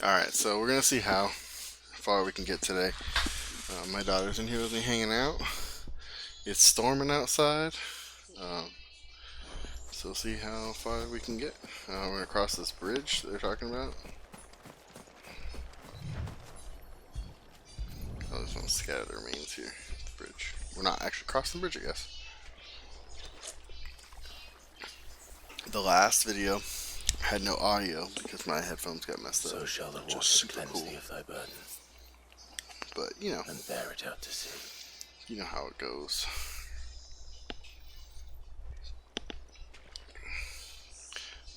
Alright, so we're gonna see how far we can get today. My daughter's in here with me hanging out. It's storming outside. Um, so we'll see how far we can get. We're gonna cross this bridge that they're talking about. Oh, there's one scatter the remains here. The bridge. We're not actually crossing the bridge, I guess. The last video had no audio because my headphones got messed up. So shall the waters super cleanse cool. thee of thy burden, But you know, and bear it out to sea. you know how it goes.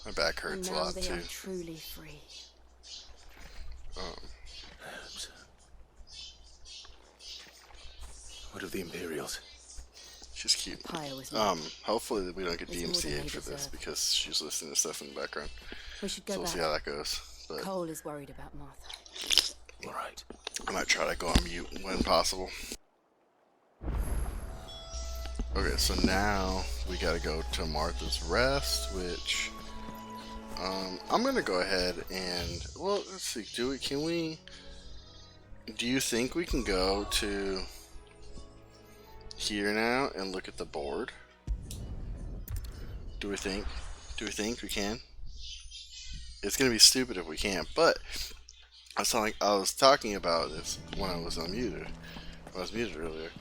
My back hurts a lot they too. are truly free. Perhaps. What of the Imperials? She's cute. Pyre was me. Hopefully we don't get It's more than DMCA'd they for this deserve. because she's listening to stuff in the background. We should So go we'll see back. how that goes. But Cole is worried about Martha. All right. I might try to go on mute when possible. Okay, so now we gotta go to Martha's Rest, which I'm gonna go ahead and, well, let's see, do you think we can go to here now and look at the board? Do we think we can? It's gonna be stupid if we can't, but I was talking about this when I was unmuted. I was muted earlier.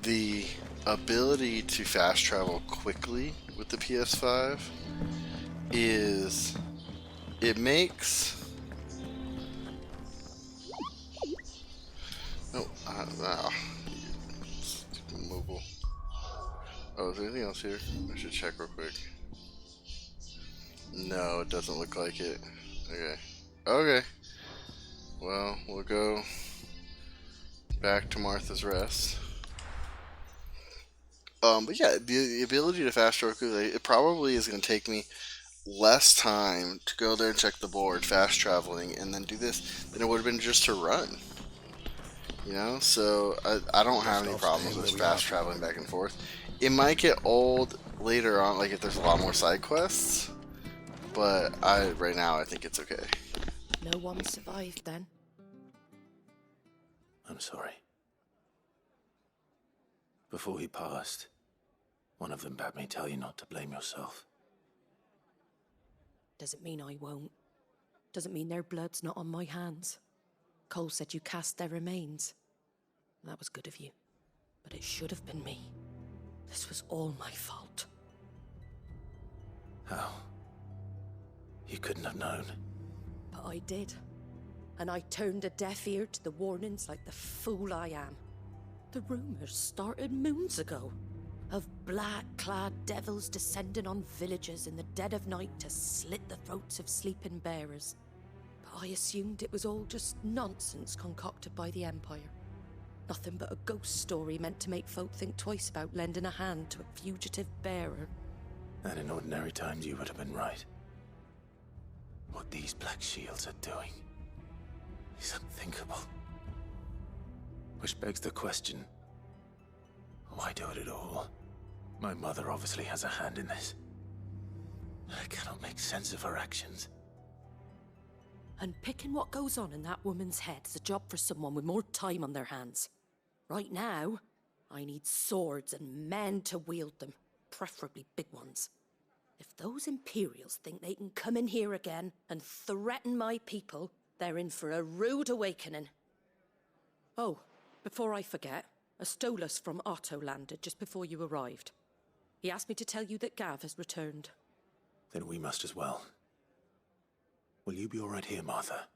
The ability to fast travel quickly with the PS5 it makes mobile. Oh, is there anything else here? I should check real quick. No, it doesn't look like it. Okay. Well, we'll go back to Martha's Rest. But yeah, the ability to fast travel, it probably is going to take me less time to go there and check the board, fast traveling, and then do this than it would have been just to run. You know, so I don't have any problems with fast traveling back and forth. It might get old later on, like if there's a lot more side quests, but right now I think it's okay. No one survived then. I'm sorry. Before he passed, one of them bade me tell you not to blame yourself. Doesn't mean I won't. Doesn't mean their blood's not on my hands. Cole said you cast their remains. That was good of you. But it should have been me. This was all my fault. How? You couldn't have known. But I did. And I turned a deaf ear to the warnings like the fool I am. The rumors started moons ago. Of black-clad devils descending on villages in the dead of night to slit the throats of sleeping bearers. But I assumed it was all just nonsense concocted by the Empire. Nothing but a ghost story meant to make folk think twice about lending a hand to a fugitive bearer. And in ordinary times you would have been right. What these Black Shields are doing is unthinkable. Which begs the question, why do it at all? My mother obviously has a hand in this. I cannot make sense of her actions. And picking what goes on in that woman's head is a job for someone with more time on their hands. Right now, I need swords and men to wield them, preferably big ones. If those Imperials think they can come in here again and threaten my people, they're in for a rude awakening. Oh, before I forget, a Stolas from Otto landed just before you arrived. He asked me to tell you that Gav has returned. Then we must as well. Will you be all right here, Martha?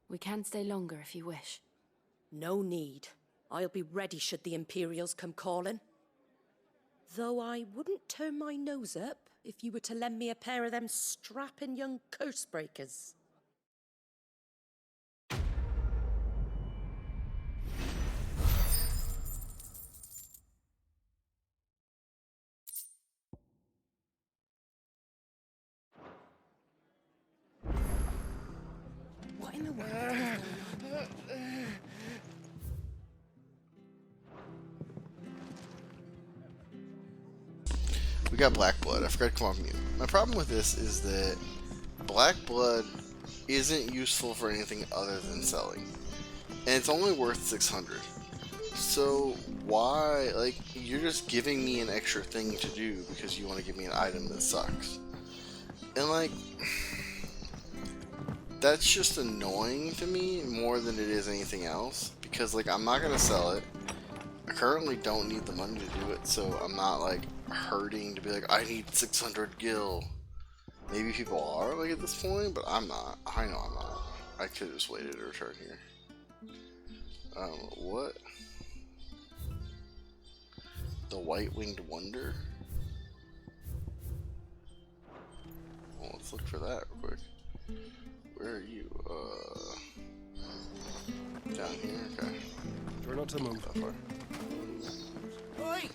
We can stay longer if you wish. No need. I'll be ready should the Imperials come calling. Though I wouldn't turn my nose up if you were to lend me a pair of them strapping young curse breakers. What in the world is going on? We got black blood. I forgot to come off mute. My problem with this is that black blood isn't useful for anything other than selling. And it's only worth 600. So why, like, you're just giving me an extra thing to do because you want to give me an item that sucks. And like, that's just annoying to me more than it is anything else, because like, I'm not gonna sell it. I currently don't need the money to do it, so I'm not like hurting to be like, I need 600 gil. Maybe people are like at this point, but I'm not. I know I'm not. I could have just waited to return here. What? The White-Winged Wonder? Well, let's look for that real quick. Where are you? Down here? Okay. Try not to move. That far. Oi!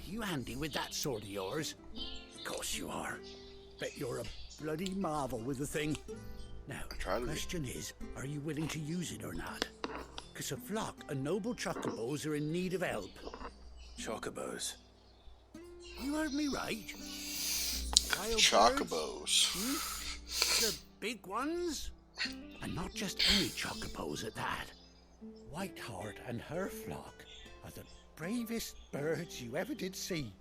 You handy with that sword of yours? Of course you are. Bet you're a bloody marvel with the thing. Now, Try to the be. question is, are you willing to use it or not? Because a flock of noble chocobos are in need of help. Chocobos. You heard me right. Wild Chocobos. birds, the big ones? And not just any chocobos at that. Whiteheart and her flock are the bravest birds you ever did see.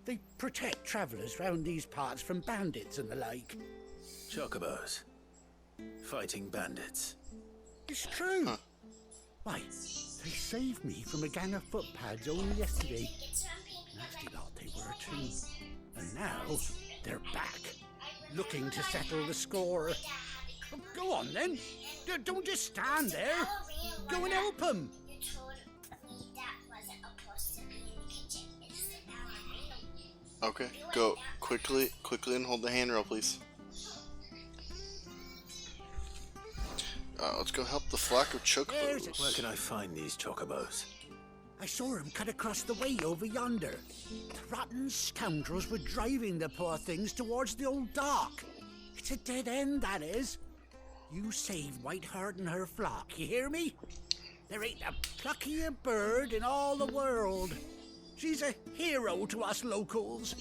They protect travellers round these parts from bandits and the like. Chocobos. Fighting bandits. It's true. Why, they saved me from a gang of footpads only yesterday. Nasty lot they were too. And now they're back, looking to settle the score. Go on then. Don't just stand there. Go and help them. Okay, go quickly and hold the handrail, please. Let's go help the flock of There's it. chocobos. Where can I find these chocobos? I saw him cut across the way over yonder. The rotten scoundrels were driving the poor things towards the old dock. It's a dead end, that is. You save Whiteheart and her flock, you hear me? There ain't a pluckier bird in all the world. She's a hero to us locals.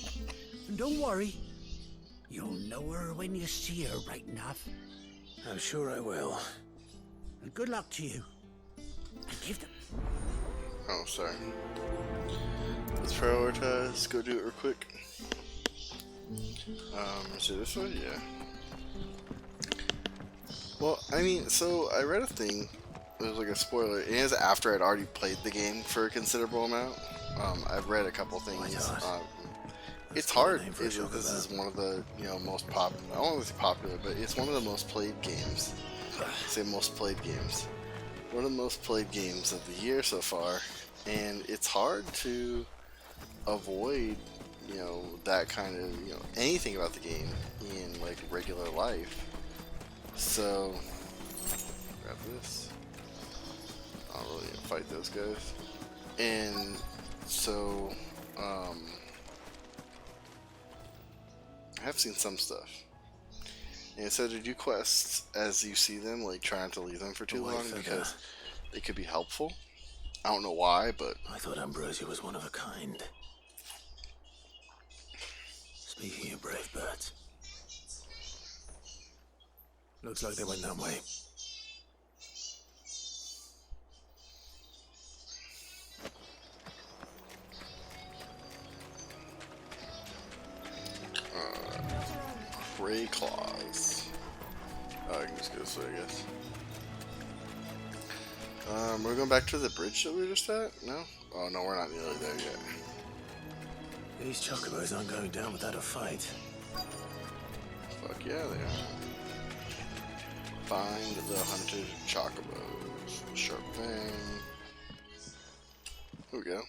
And don't worry, you'll know her when you see her right enough. I'm sure I will. And good luck to you. And give them... Oh, sorry. Let's prioritize. Go do it real quick. Is it this one? Yeah. Well, I mean, so I read a thing. It was like a spoiler. It is after I'd already played the game for a considerable amount. I've read a couple things. It's hard. This is one of the most popular. I don't want to say popular, but it's one of the most played games. I say most played games. One of the most played games of the year so far, and it's hard to avoid that kind of anything about the game in like regular life. So grab this. I don't really fight those guys. And so I have seen some stuff. And it said to do quests as you see them, like try not to leave them for too long because they could be helpful. I don't know why, but I thought Ambrosia was one of a kind. Speaking of brave birds. Looks like they went that way. Gray claws. Oh, I can just go this way, I guess. We're going back to the bridge that we were just at? No? Oh no, we're not nearly there yet. These chocobos aren't going down without a fight. Fuck yeah, they are. Find the hunted chocobos. Sharp thing. Here we go.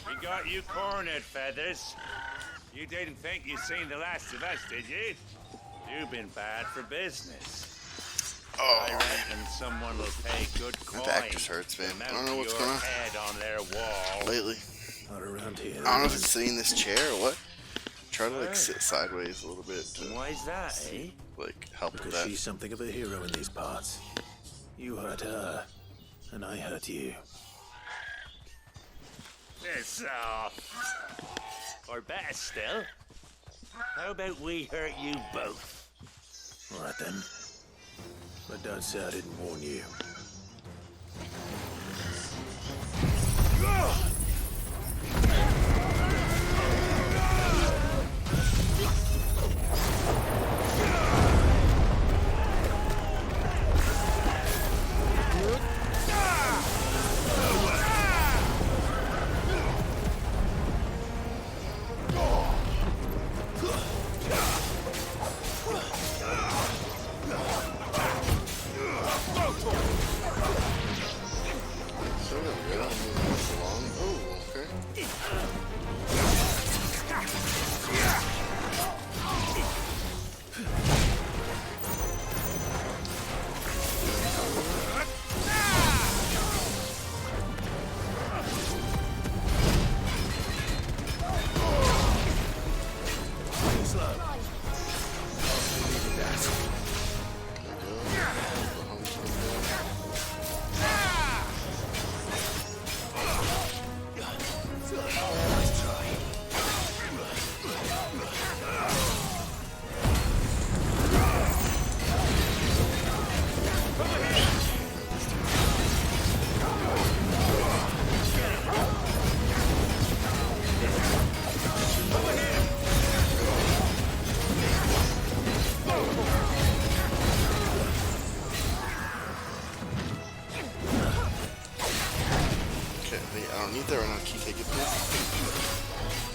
We got you cornered, Feathers. You didn't think you'd seen the last of us, did you? You've been bad for business. Oh, I reckon someone will pay good coin. my back just hurts, man. I don't know what's going on Head on their wall. lately. Not around here. I don't know if it's sitting in this chair or what. Try to like sit sideways a little bit to Why's that, eh? like help with Because that. she's something of a hero in these parts. You hurt her, and I hurt you. Piss off. Or better still, how about we hurt you both? All right then. But don't say I didn't warn you. So there we go. Moving this along. Oh, okay. Okay, I don't need that right now. Can you take it, please?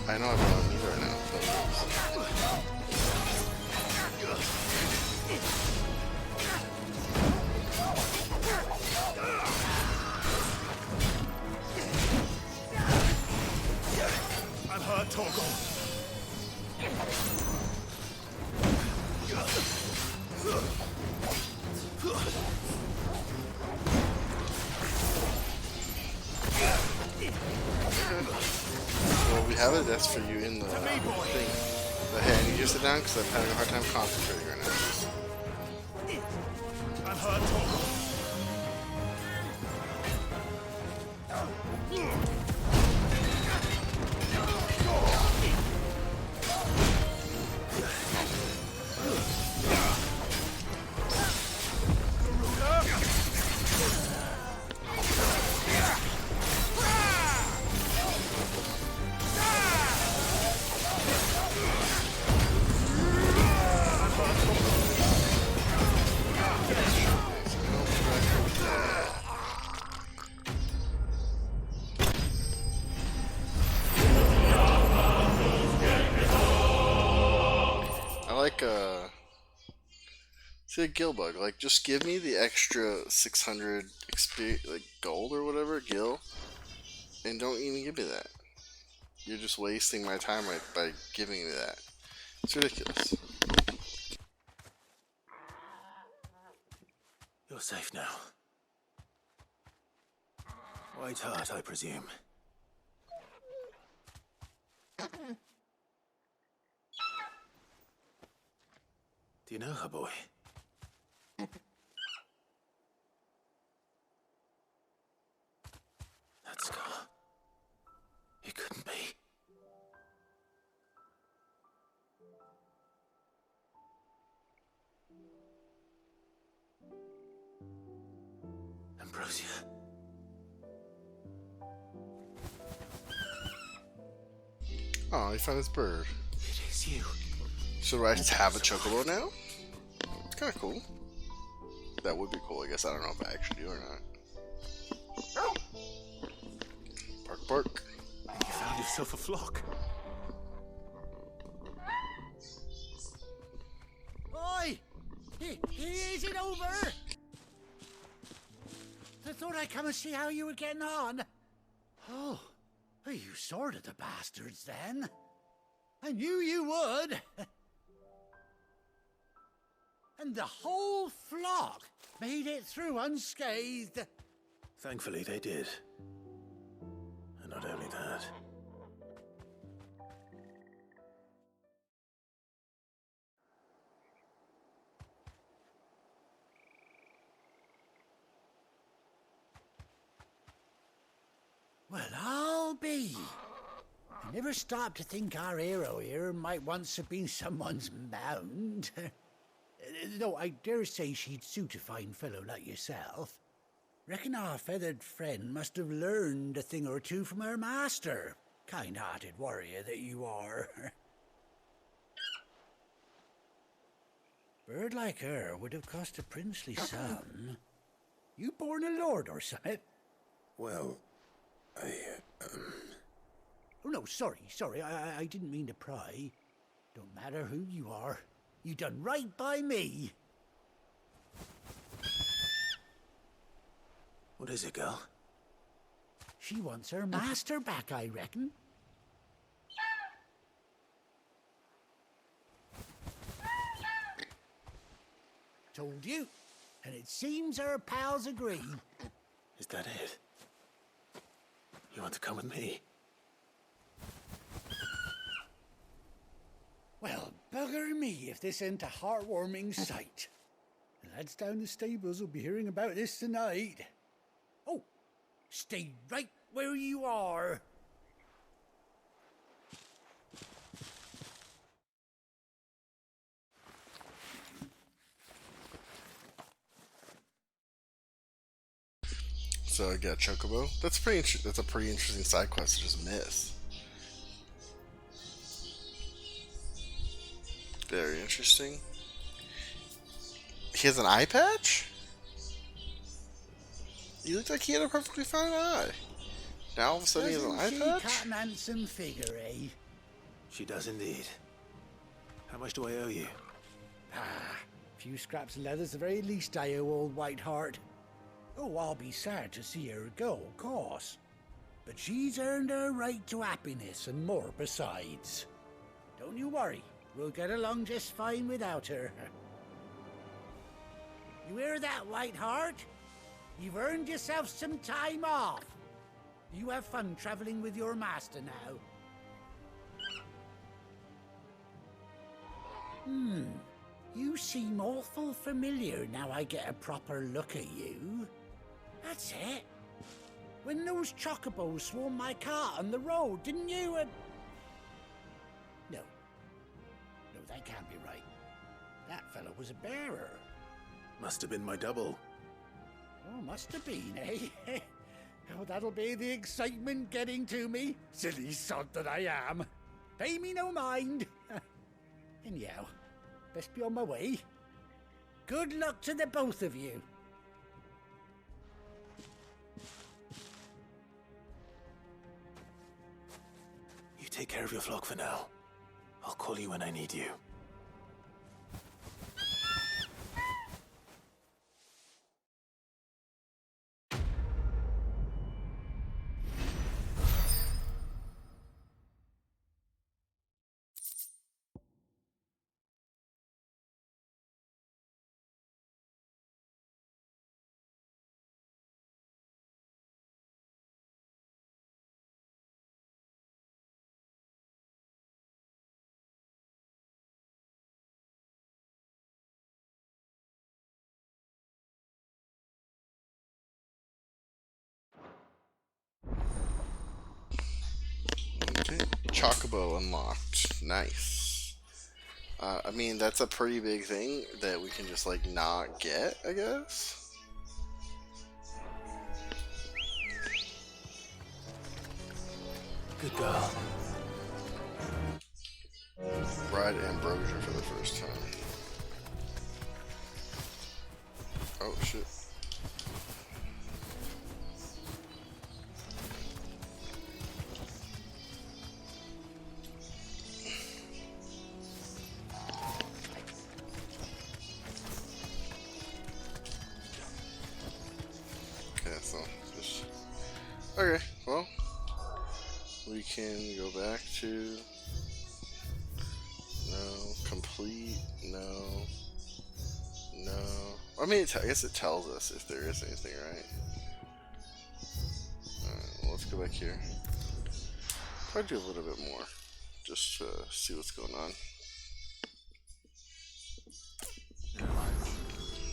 I know I don't need it right now. I'm hurt, Torgal. Well, we have a desk for you in the thing. But hey, I need you to sit down because I'm having a hard time concentrating right now. I'm hurt, Torgal. I like say Gilbug, like just give me the extra 600 experience, like gold or whatever, gil, and don't even give me that. You're just wasting my time right by giving me that. It's ridiculous. You're safe now. White heart, I presume. Do you know her, boy? That scar. It couldn't be. Ambrosia. Oh, he found his bird. It is you. So I just have a chocobo now? It's kind of cool. That would be cool, I guess. I don't know if I actually do or not. Bark, bark. You found yourself a flock. Oi! Is it over? I thought I'd come and see how you were getting on. Oh, you sorted the bastards then. I knew you would. And the whole flock made it through unscathed. Thankfully, they did. And not only that. Well, I'll be. Never stop to think our hero here might once have been someone's mount. Though I dare say she'd suit a fine fellow like yourself. Reckon our feathered friend must have learned a thing or two from her master. Kind-hearted warrior that you are. Bird like her would have cost a princely sum. You born a lord or something? Well, Oh no, sorry, I didn't mean to pry. Don't matter who you are. You done right by me. What is it, girl? She wants her master back, I reckon. Told you. And it seems her pals agree. Is that it? You want to come with me? Well, bugger me if this ain't a heartwarming sight. The lads down the stables will be hearing about this tonight. Oh, stay right where you are. So I got Chocobo. That's that's a pretty interesting side quest to just miss. Very interesting. He has an eye patch? He looked like he had a perfectly fine eye. Now all of a sudden he has an eye Doesn't she patch? cut an handsome figure, eh? She does indeed. How much do I owe you? A few scraps of leather's the very least I owe old Whiteheart. Oh, I'll be sad to see her go, of course. But she's earned her right to happiness and more besides. Don't you worry, we'll get along just fine without her. You hear that, Whiteheart? You've earned yourself some time off. You have fun traveling with your master now. You seem awful familiar now I get a proper look at you. That's it. When those chocobos swarmed my cart on the road, didn't you? No, that can't be right. That fellow was a bearer. Must have been my double. Oh, must have been, eh? Oh, that'll be the excitement getting to me. Silly sod that I am. Pay me no mind. Anyhow, best be on my way. Good luck to the both of you. You take care of your flock for now. I'll call you when I need you. Okay. Chocobo unlocked. Nice. I mean, that's a pretty big thing that we can just, like, not get, I guess. Good girl. Ride Ambrosia for the first time. Oh, shit. Okay, so just... Okay, well, we can go back to... No, complete, no, no. I mean, I guess it tells us if there is anything, right? Alright, well, let's go back here. Probably do a little bit more, just to see what's going on.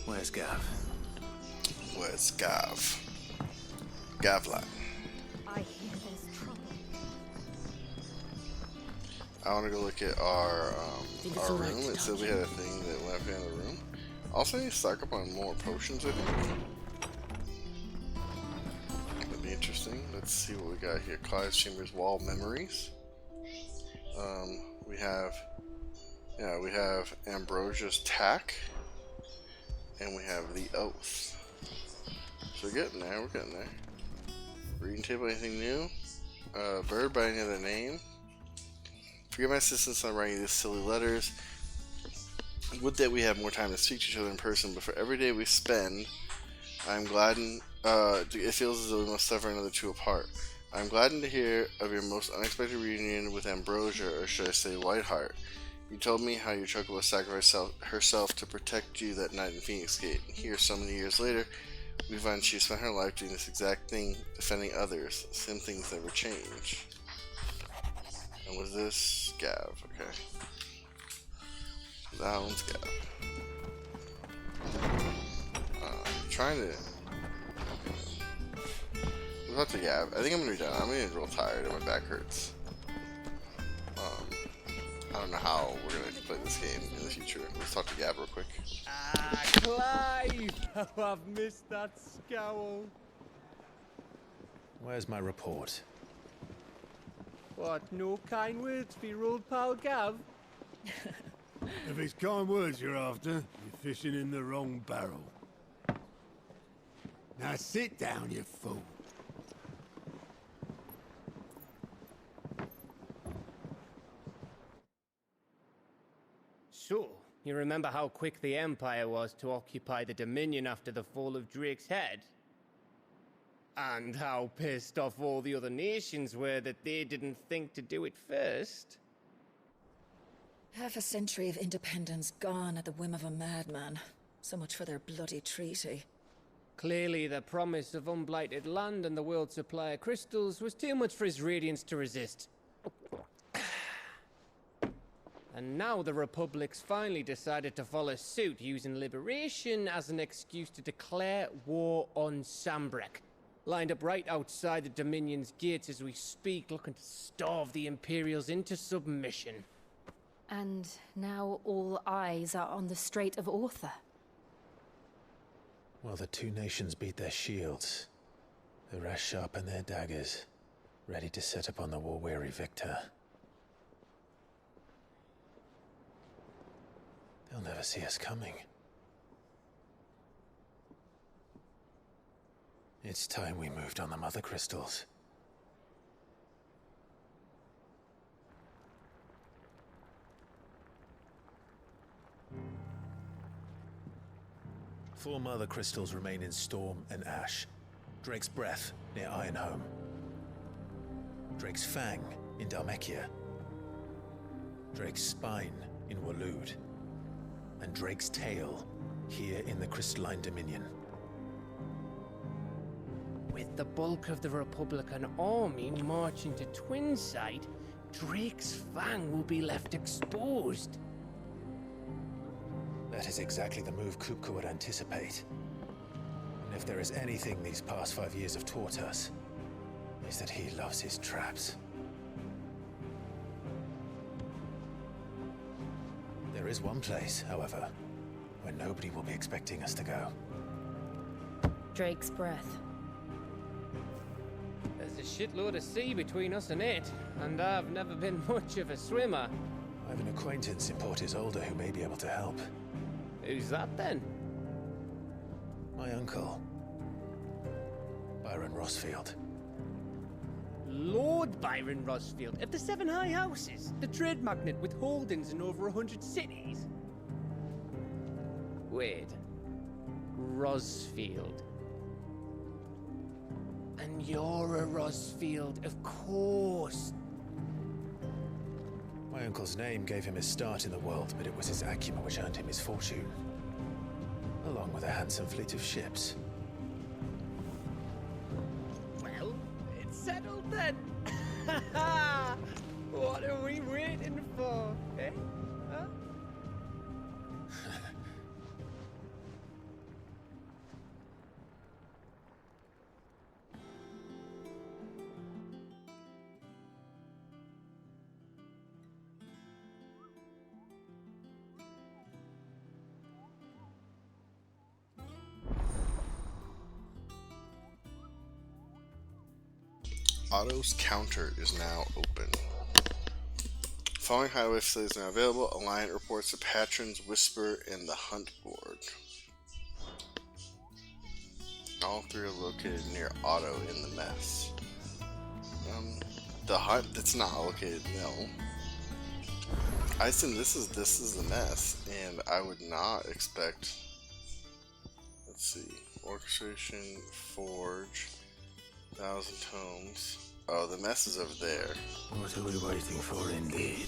Where's Gav? Where's Gav? Gavlat. I hear there's trouble. I want to go look at Think it's our alright room. to It said touch we had a thing that left in the room. Also, need to stock up on more potions, I think. That'd be interesting. Let's see what we got here. Clive's Chambers Wall Memories. We have, yeah, we have Ambrosia's Tack, and we have the Oath. So we're getting there. We're getting there. Reading table, anything new? Bird by any other name. Forgive my assistance on writing these silly letters. Would that we have more time to speak to each other in person, but for every day we spend, I'm gladdened. It feels as though we must suffer another two apart. I'm gladdened to hear of your most unexpected reunion with Ambrosia, or should I say Whiteheart. You told me how your Chocobo sacrificed herself to protect you that night in Phoenix Gate. And here, so many years later, we find she spent her life doing this exact thing, defending others. Some things never change. And was this Gav? Okay. That one's Gav. Trying to. We'll talk to Gav. I think I'm gonna be done. I'm getting real tired and my back hurts. I don't know how we're gonna play this game in the future. Let's talk to Gav real quick. Ah, Clive! How I've missed that scowl. Where's my report? What, no kind words for your old pal Gav? If it's kind words you're after, you're fishing in the wrong barrel. Now sit down, you fool. So, you remember how quick the Empire was to occupy the Dominion after the fall of Drake's head? And how pissed off all the other nations were that they didn't think to do it first? Half a century of independence gone at the whim of a madman. So much for their bloody treaty. Clearly, the promise of unblighted land and the world's supply of crystals was too much for his radiance to resist. And now the Republic's finally decided to follow suit, using liberation as an excuse to declare war on Sambrek. Lined up right outside the Dominion's gates as we speak, looking to starve the Imperials into submission. And now all eyes are on the Strait of Author. Well, the two nations beat their shields. The rest sharpen their daggers, ready to set upon the war-weary victor. They'll never see us coming. It's time we moved on the mother crystals. Four mother crystals remain in Storm and Ash. Drake's Breath near Ironhome. Drake's Fang in Dhalmekia. Drake's Spine in Waloed. And Drake's Tail here in the Crystalline Dominion. With the bulk of the Republican army marching to Twinside, Drake's Fang will be left exposed. That is exactly the move Kupka would anticipate. And if there is anything these past 5 years have taught us, is that he loves his traps. There is one place, however, where nobody will be expecting us to go. Drake's Breath. There's a shitload of sea between us and it, and I've never been much of a swimmer. I have an acquaintance in Port Isolde who may be able to help. Who's that then? My uncle, Byron Rossfield. Lord Byron Rossfield of the Seven High Houses, the trade magnate with holdings in over 100 cities. Wait, Rossfield. And you're a Rossfield, of course. My uncle's name gave him his start in the world, but it was his acumen which earned him his fortune. Along with a handsome fleet of ships. Well, it's settled then. What are we waiting for, eh? Huh? Otto's counter is now open. Following highway facilities are now available. Alliant reports the Patron's Whisper and the Hunt Board. All three are located near Otto in the mess. The Hunt that's not located, no. I assume this is the mess, and I would not expect. Let's see, orchestration, forge, 1,000 tomes. Oh, the mess is over there. What are we waiting for, indeed?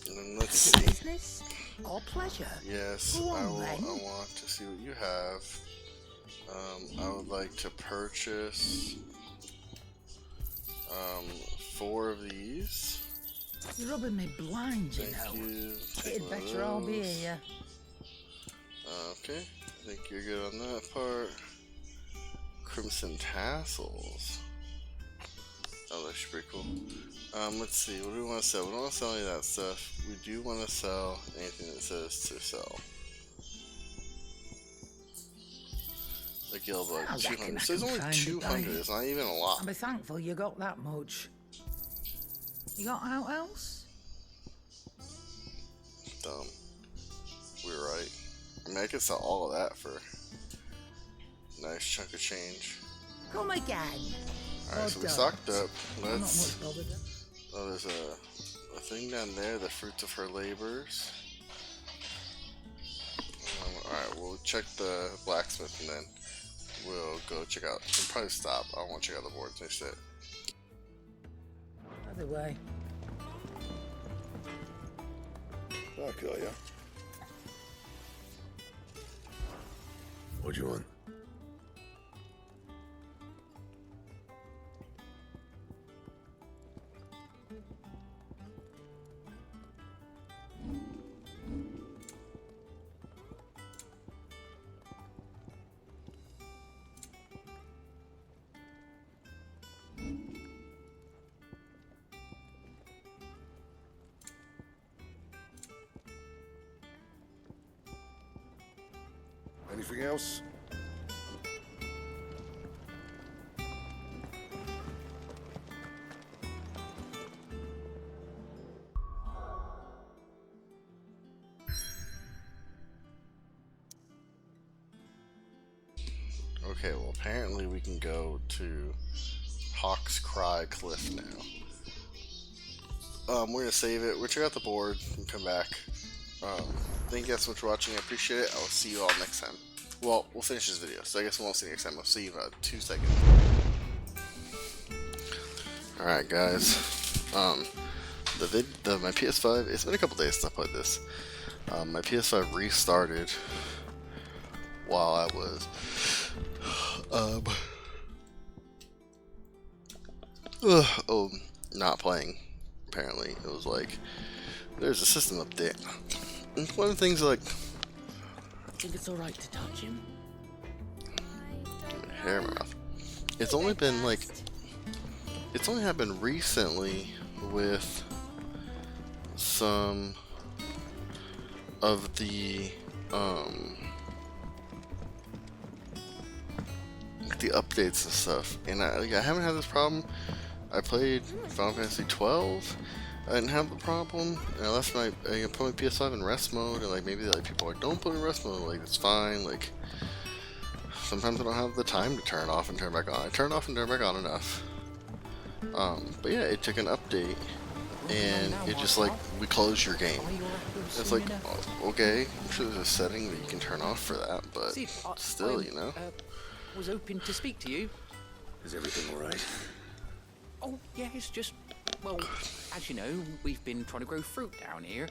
And then let's see. Business or pleasure? Yes, Go on, I then. want to see what you have. I would like to purchase 4 of these. You're rubbing me blind, you know. Thank you. It'd better all be here. Okay, I think you're good on that part. Crimson tassels. Oh, that's pretty cool. Let's see, what do we want to sell? We don't want to sell any of that stuff. We do want to sell anything that says to sell. The guild like I reckon 200. I So there's can only find it, 200. though. It's not even a lot. I'll be thankful you got that much. You got out else? Dumb. We were right. I mean, I could sell all of that for a nice chunk of change. Come again. Alright, so we don't. stocked up. I'm not Let's. much bothered. Oh, there's a thing down there, the fruits of her labors. Alright, we'll check the blacksmith and then we'll go check out. We'll probably stop. I want to check out the boards instead. Either way. Back, are ya? What do you want? Anything else? Okay, well apparently we can go to Hawk's Cry Cliff now. We're gonna save it. We'll check out the board and come back. Thank you guys so much for watching. I appreciate it. I will see you all next time. Well, we'll finish this video, so I guess we won't see you next time. I'll see you in about 2 seconds. Alright guys. My PS5, it's been a couple days since I played this. My PS5 restarted while I was not playing. Apparently it was like there's a system update. And one of the things like I think it's alright to touch him. hair in my mouth. It's only been like it's only happened recently with some of the updates and stuff, and I haven't had this problem. I played Final Fantasy 12. I didn't have the problem, and I left I put my PS5 in rest mode, and like maybe like people are like, don't put it in rest mode, like it's fine. Like sometimes I don't have the time to turn it off and turn it back on. I turn it off and turn it back on enough. But yeah, it took an update, and it just like we close your game. It's like okay, I'm sure there's a setting that you can turn off for that, but still, you know. Was hoping to speak to you. Is everything alright? Oh, yeah, it's just, well, as you know, we've been trying to grow fruit down here.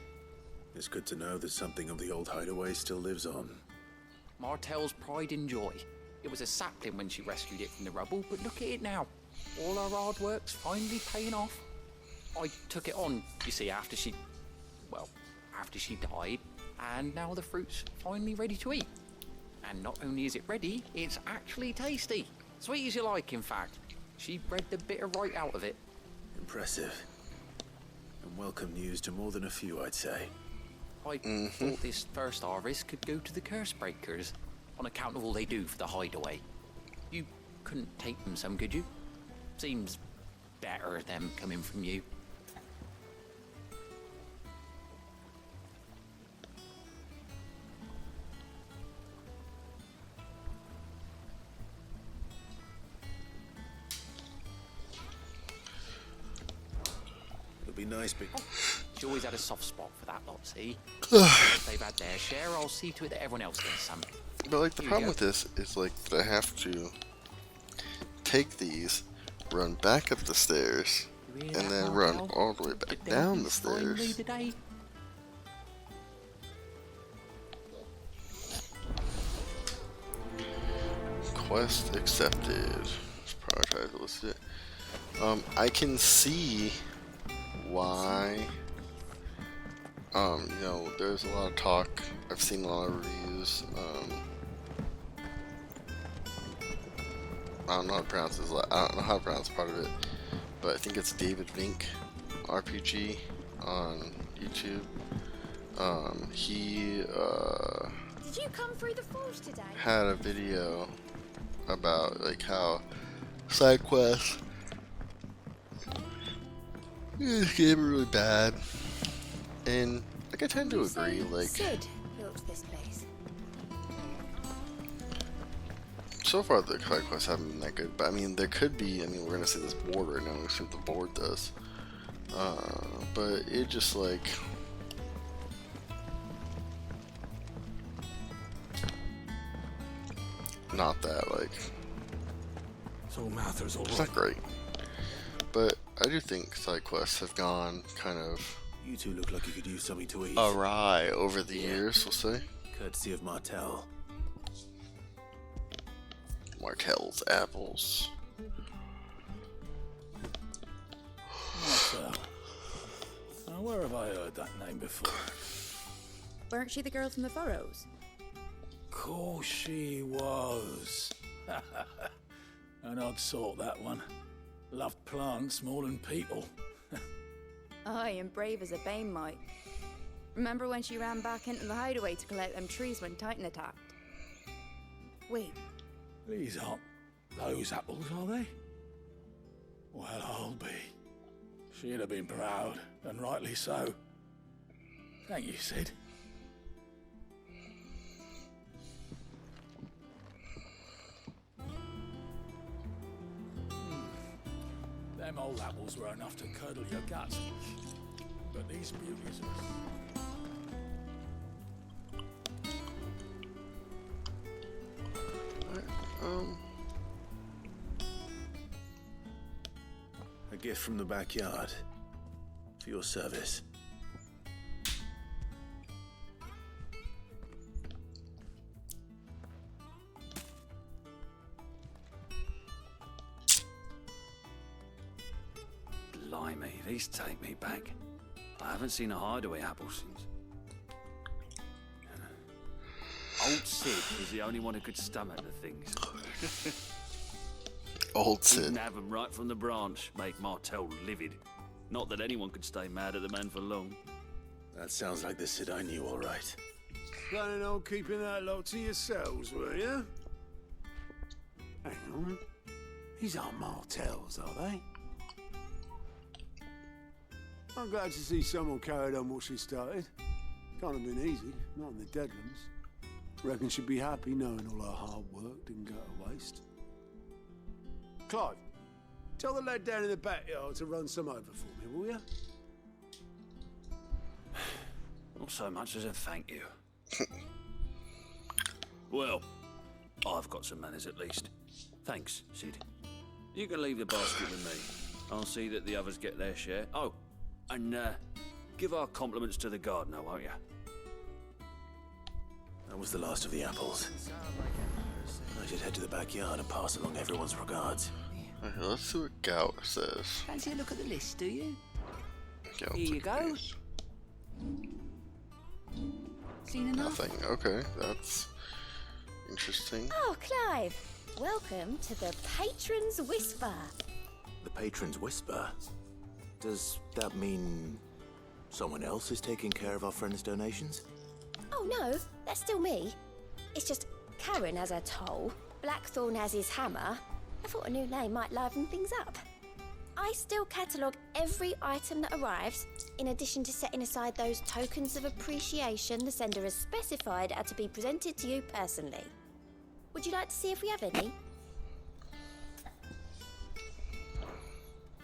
It's good to know that something of the old hideaway still lives on. Martel's pride and joy. It was a sapling when she rescued it from the rubble, but look at it now. All our hard work's finally paying off. I took it on, you see, after she died, and now the fruit's finally ready to eat. And not only is it ready, it's actually tasty. Sweet as you like, in fact. She bred the bitter right out of it. Impressive. And welcome news to more than a few, I'd say. I thought this first harvest could go to the curse breakers, on account of all they do for the hideaway. You couldn't take them some, could you? Seems better them coming from you. It'll be nice, but She always had a soft spot for that lot, see? If they've had their share, I'll see to it that everyone else gets some. But like the Here you problem go. with this is like that I have to take these, run back up the stairs, You hear and that, then Martel? run all the way back The down the dentist finally stairs. today. Quest accepted. Let's prioritize it. Let's do it. I can see why. You know, there's a lot of talk. I've seen a lot of reviews. I don't know how to pronounce this. I don't know how to pronounce part of it, but I think it's David Vink RPG on YouTube. He Did you come through the forge today? had a video about like how side quests in this game are really bad, and like I tend to You agree. say Like Sid built this place. so far the side quests haven't been that good, but I mean there could be. I mean we're gonna see this board right now. We'll see what the board does. But it just like not that like so Mather's all it's right. not great. But I do think side quests have gone kind of You two look like you could use something to eat. awry over the years, we'll say. Courtesy of Martel. Martell's apples. Martel. Now, where have I heard that name before? Weren't she the girl from the Furrows? Course she was. An odd sort, that one. Loved plants more than people. Aye, and brave as a bane might. Remember when she ran back into the hideaway to collect them trees when Titan attacked? Wait, These aren't those apples, are they? Well, I'll be. She'd have been proud, and rightly so. Thank you, Sid. Them old apples were enough to curdle your guts. But these beauties are... A gift from the backyard. For your service. Blimey, these take me back. I haven't seen a hideaway apple since. Old Sid was the only one who could stomach the things. Old Didn't Sid. have them right from the branch, make Martel livid. Not that anyone could stay mad at the man for long. That sounds like the Sid I knew, all right. Planning on keeping that lot to yourselves, were you? Hang on. These aren't Martels, are they? I'm glad to see someone carried on what she started. Can't have been easy, not in the Deadlands. Reckon she'd be happy knowing all her hard work didn't go to waste. Clive, tell the lad down in the backyard to run some over for me, will you? Not so much as a thank you. Well, I've got some manners at least. Thanks, Sid. You can leave the basket with me. I'll see that the others get their share. Oh, and give our compliments to the gardener, won't you? That was the last of the apples. I should head to the backyard and pass along everyone's regards. Okay, let's see what Gout says. Fancy a look at the list, do you? Gout Here you go. Seen enough? Nothing. Okay, that's interesting. Oh, Clive, welcome to the Patron's Whisper. The Patron's Whisper? Does that mean someone else is taking care of our friend's donations? Oh no, that's still me. It's just Karen has her toll, Blackthorn has his hammer, I thought a new name might liven things up. I still catalogue every item that arrives, in addition to setting aside those tokens of appreciation the sender has specified are to be presented to you personally. Would you like to see if we have any?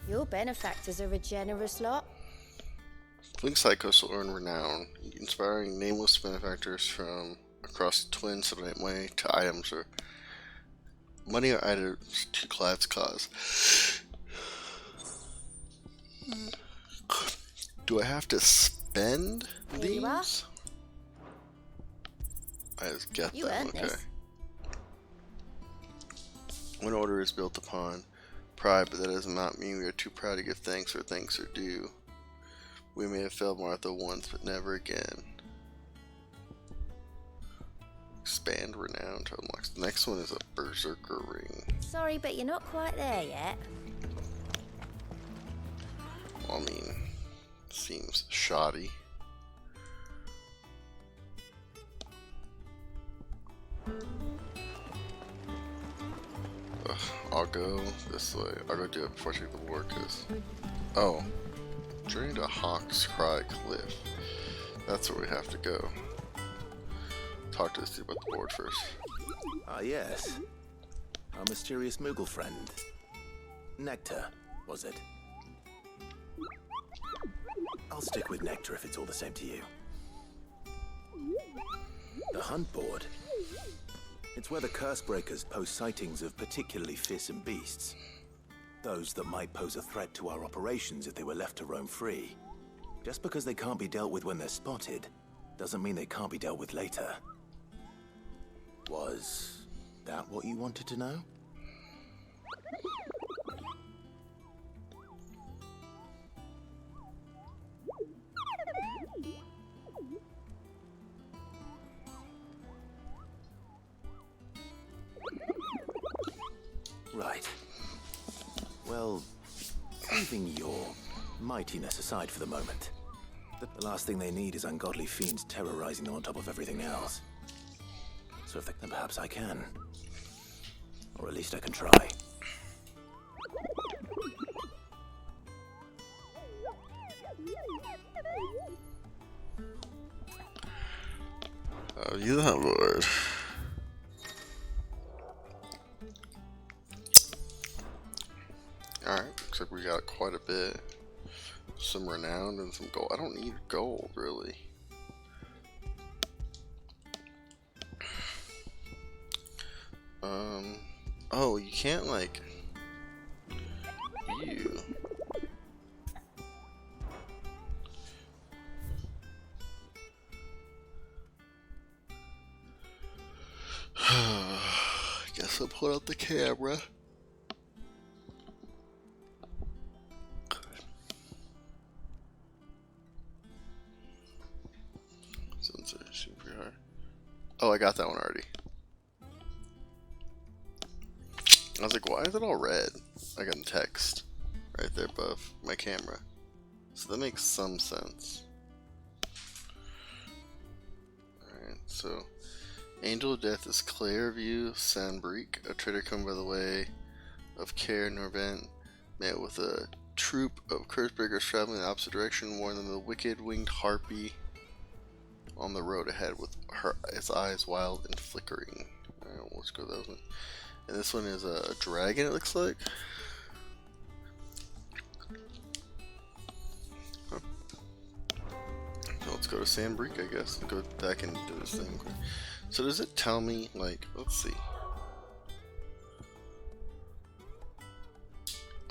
Your benefactors are a generous lot. Link Psychos will earn renown, inspiring nameless benefactors from across the Twin Settlement Way to items or money or items to Clad's cause. Do I have to spend Here you are. these? I just get You them, earned okay. this. One order is built upon pride, but that does not mean we are too proud to give thanks where thanks are due. We may have failed Martha once, but never again. Expand renown to unlock. The next one is a Berserker ring. Sorry, but you're not quite there yet. I mean, seems shoddy. I'll go this way. I'll go do it before I take the board, because... Oh. Journey to Hawk's Cry Cliff. That's where we have to go. Talk to this dude about the board first. Ah, yes. Our mysterious Moogle friend. Nectar, was it? I'll stick with Nectar if it's all the same to you. The hunt board. It's where the Cursebreakers post sightings of particularly fearsome beasts. Those that might pose a threat to our operations if they were left to roam free. Just because they can't be dealt with when they're spotted, doesn't mean they can't be dealt with later. Was that what you wanted to know? Right. Well, leaving your mightiness aside for the moment, the last thing they need is ungodly fiends terrorizing them on top of everything else. So if they, then perhaps I can. Or at least I can try. Oh, you that Lord. Alright, looks like we got quite a bit. Some renown and some gold. I don't need gold, really. Oh, you can't, like... You... I guess I'll put out the camera. Oh, I got that one already. I was like, why is it all red? I got text right there above my camera. So that makes some sense. Alright, so Angel of Death is Clairview Sanbreek, a trader coming by the way of Care Norvent, met with a troop of Cursebreakers traveling in the opposite direction, warning them of the wicked winged harpy on the road ahead with its eyes wild and flickering. Alright, let's go that one. And this one is a dragon, it looks like. Huh. So let's go to Sanbreek, I guess. Go back and do this thing. So does it tell me, like, let's see.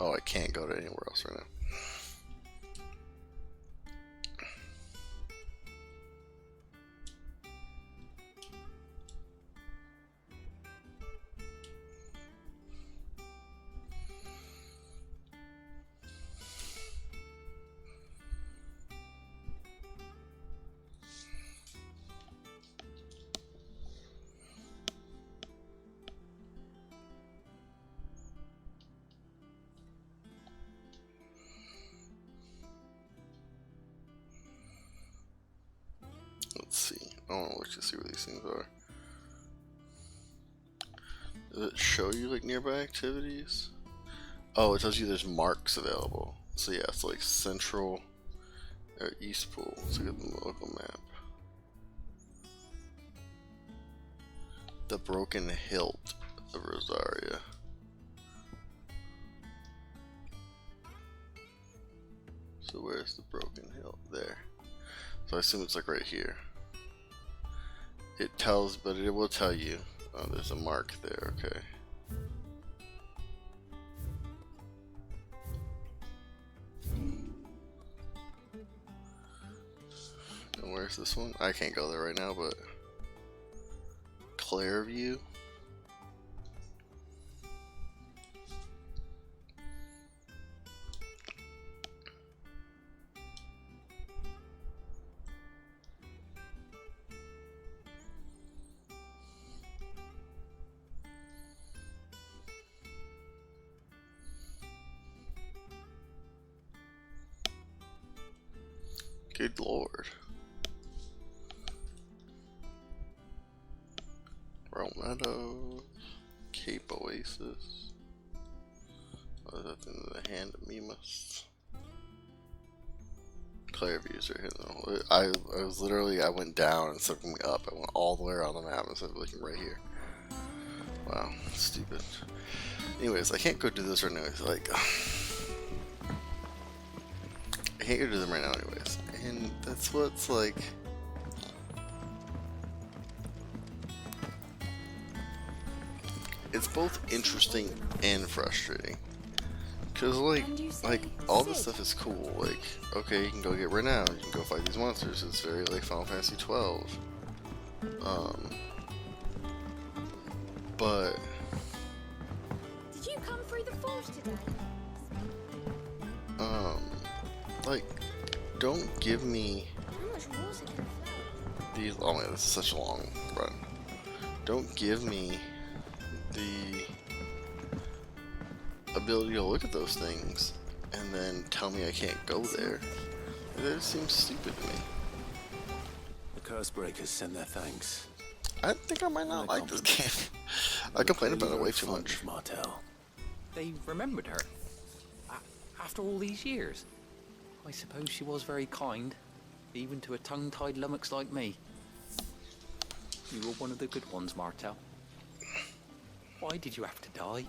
Oh, I can't go to anywhere else right now. Let's see. I want to look to see where these things are. Does it show you like nearby activities? Oh, it tells you there's marks available. So yeah, it's like Central or East Pool. Let's look at the local map. The Broken Hilt of Rosaria. So where's the Broken Hilt? There. So I assume it's like right here. It tells, but it will tell you. Oh, there's a mark there, okay. And where's this one? I can't go there right now, but Clairview. Good lord. Meadows, Cape Oasis. What is that in the Hand of Mimas? Clairview's right here though. I was literally, I went down instead of going up. I went all the way around the map instead of looking right here. Wow, stupid. Anyways, I can't go do this right now. It's like, I can't go do them right now anyways. And that's what's like, it's both interesting and frustrating. Cause like all this stuff is cool. Like, okay, you can go get renowned, you can go fight these monsters. It's very like Final Fantasy 12. But did you come through the forge today? like, don't give me How much water can I these. Oh man, this is such a long run. Don't give me the ability to look at those things and then tell me I can't go there. That seems stupid to me. The Curse Breakers send their thanks. I think I might not like this game. I complain about it way too much. Martel. They remembered her. After all these years. I suppose she was very kind, even to a tongue-tied lummox like me. You were one of the good ones, Martel. Why did you have to die?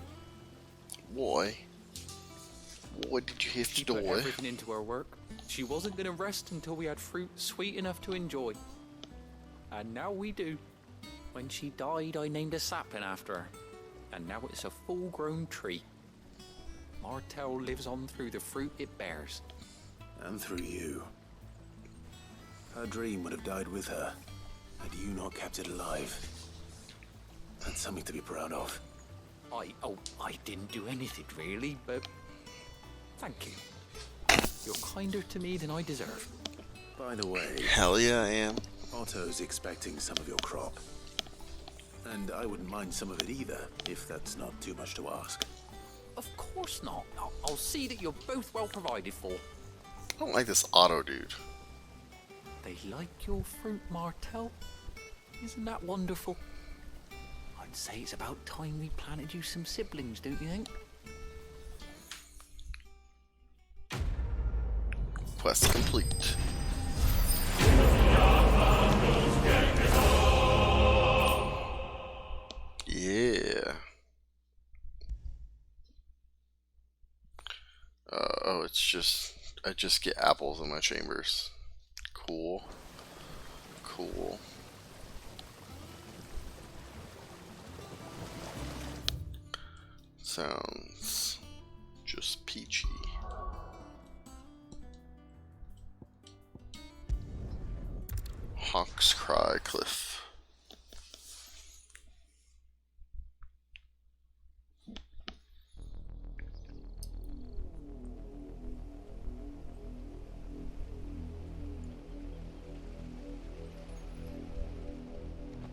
Why? What did you have to She put do? everything into her work. She wasn't going to rest until we had fruit sweet enough to enjoy. And now we do. When she died, I named a sapling after her. And now it's a full-grown tree. Martel lives on through the fruit it bears. And through you. Her dream would have died with her, had you not kept it alive. That's something to be proud of. I didn't do anything really, but thank you. You're kinder to me than I deserve. By the way, Hell yeah, I am. Otto's expecting some of your crop. And I wouldn't mind some of it either, if that's not too much to ask. Of course not. I'll see that you're both well provided for. I don't like this Otto dude. They like your fruit, Martel. Isn't that wonderful? I'd say it's about time we planted you some siblings, don't you think? Quest complete. Yeah. Oh, it's just, I just get apples in my chambers. Cool. Cool. Sounds just peachy. Hawk's Cry Cliff.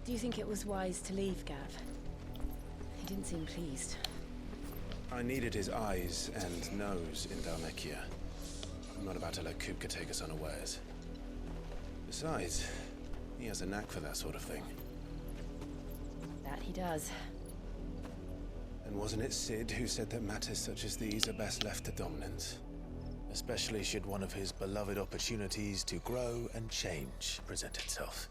Do you think it was wise to leave, Gav? He didn't seem pleased. I needed his eyes and nose in Dalmekia. I'm not about to let Kupka take us unawares. Besides, he has a knack for that sort of thing. That he does. And wasn't it Sid who said that matters such as these are best left to dominance? Especially should one of his beloved opportunities to grow and change present itself.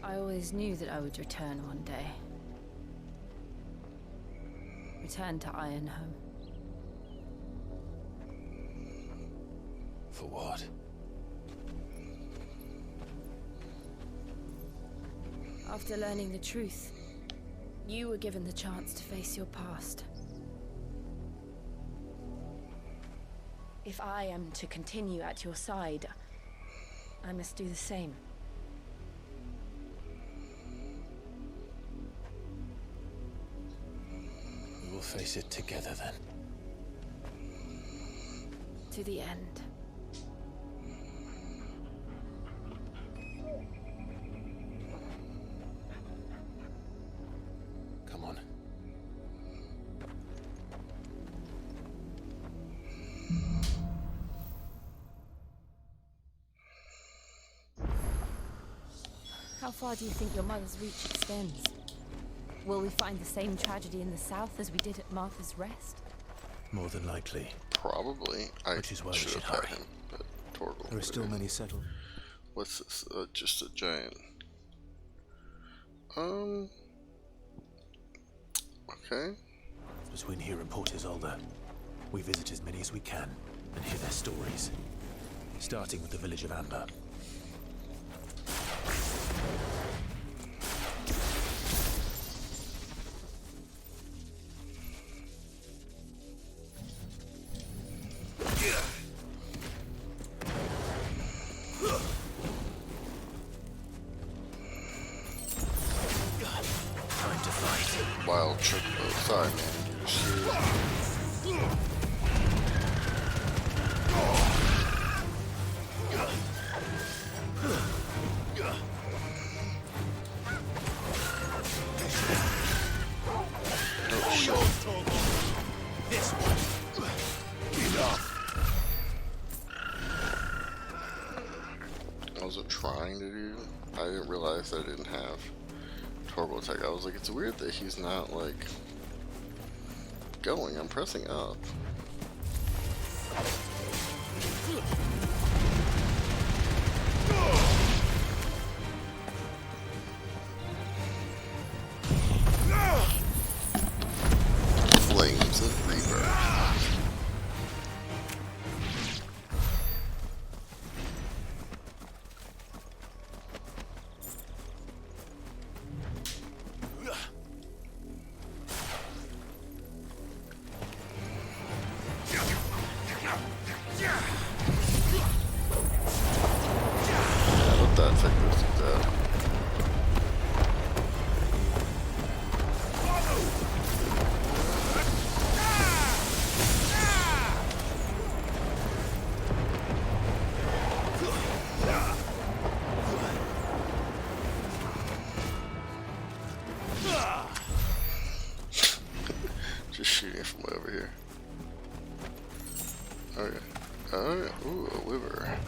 I always knew that I would return one day. Return to Ironhome. For what? After learning the truth, you were given the chance to face your past. If I am to continue at your side, I must do the same. We will face it together then. To the end. Come on. How far do you think your mother's reach extends? Will we find the same tragedy in the south as we did at Martha's Rest? More than likely. Probably. Which is why we should have hurry. him, but Torgal. There are still many settled. What's this? Just a giant. Okay. Between here and Port Isolde, we visit as many as we can and hear their stories. Starting with the village of Amber. Wild trick. Oh, sorry, man. Oh, shit. This one. I was trying to do. I didn't realize I didn't have Turbo Attack. I was like, it's weird that he's not like going. I'm pressing up. Flames of Rebirth. Let that take this to death. Just shooting from way over here. Okay. Alright. Ooh, a liver.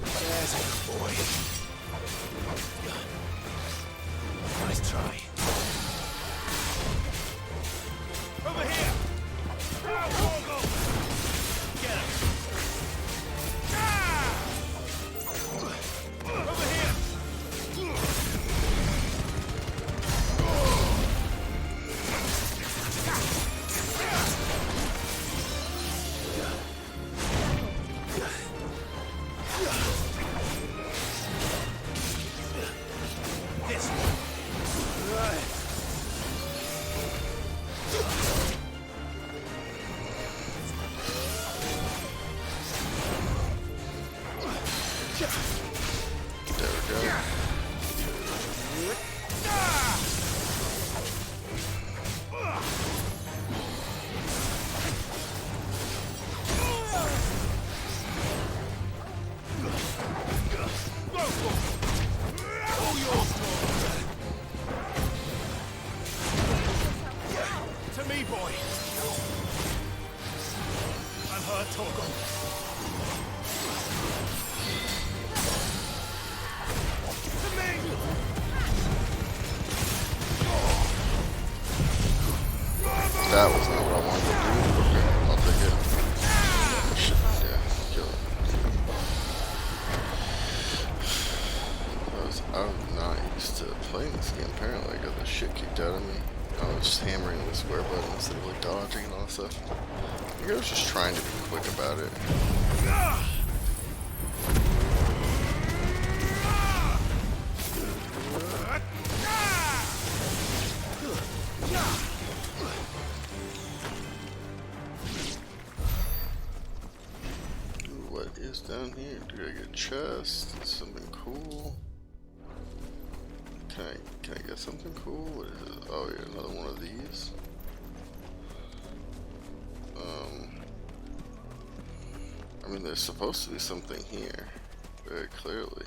There's a boy. Nice try. Over here! Get him! Over here! This one. boy. I'm hurt, Torgon. That was not what I wanted to do. Okay, I'll take it. Oh, shit, yeah, kill it. I was not used to playing this game. Apparently, I got the shit kicked out of me. I was just hammering the square button instead of like dodging and all that stuff. I think I was just trying to be quick about it. What is down here? Do I get a chest? Something cool? Can I get something cool? What is it? Oh yeah, another one of these. I mean, there's supposed to be something here, very clearly.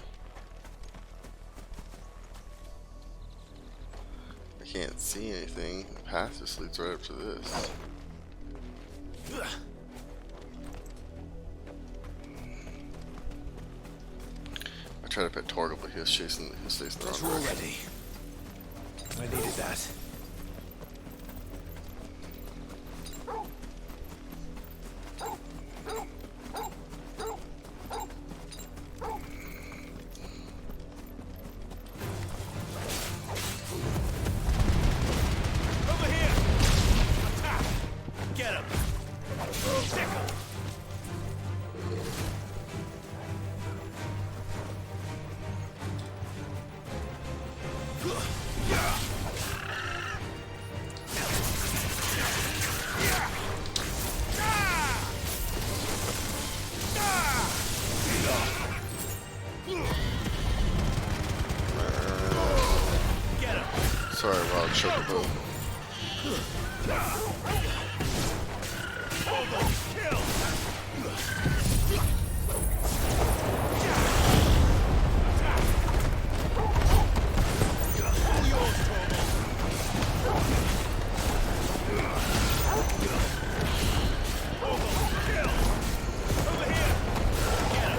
I can't see anything. The path just leads right up to this. I tried to pet Torgal, but he was chasing the wrong We're direction. ready. I needed that. Over here! Attack! Get him! Stick him! Sorry, Wild Chocobo.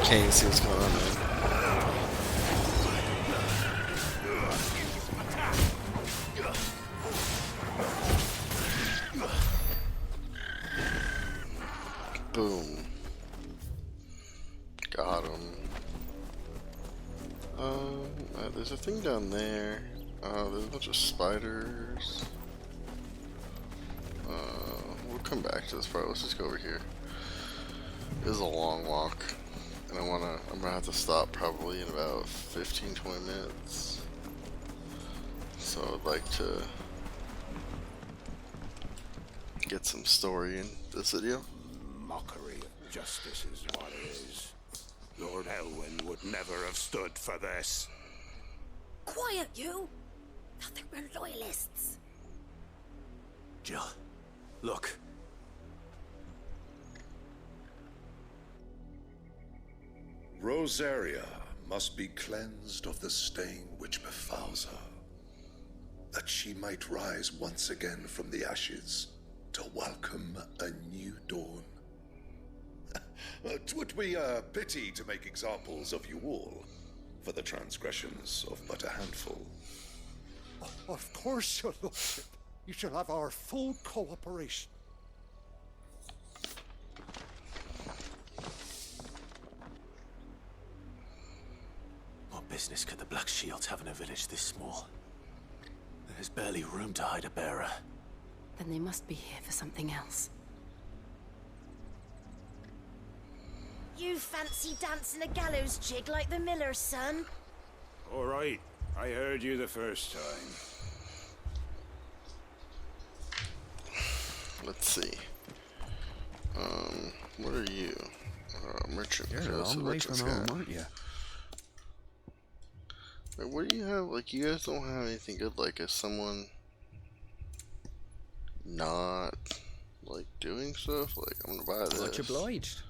Can't even see what's going on, man. Boom. Got him. There's a thing down there. There's a bunch of spiders. We'll come back to this part. Let's just go over here. This is a long walk. And I'm gonna have to stop probably in about 15-20 minutes. So I'd like to get some story in this video. Mockery of justice is what it is. Lord Elwyn would never have stood for this. Quiet, you! Thought they were loyalists. Jill, look. Rosaria must be cleansed of the stain which befouls her, that she might rise once again from the ashes to welcome a new dawn. 'Twould be a pity to make examples of you all for the transgressions of but a handful. Of course, your lordship. You shall have our full cooperation. What business could the Black Shields have in a village this small? There's barely room to hide a bearer. Then they must be here for something else. You fancy dancing a gallows jig like the miller's son? All right, I heard you the first time. Let's see. What are you? Merchant. You're Okay, a that's the long way merchant's from home, guy. aren't you? Wait, what do you have? Like, you guys don't have anything good. Like, is someone not like doing stuff? Like, I'm gonna buy this. Much obliged.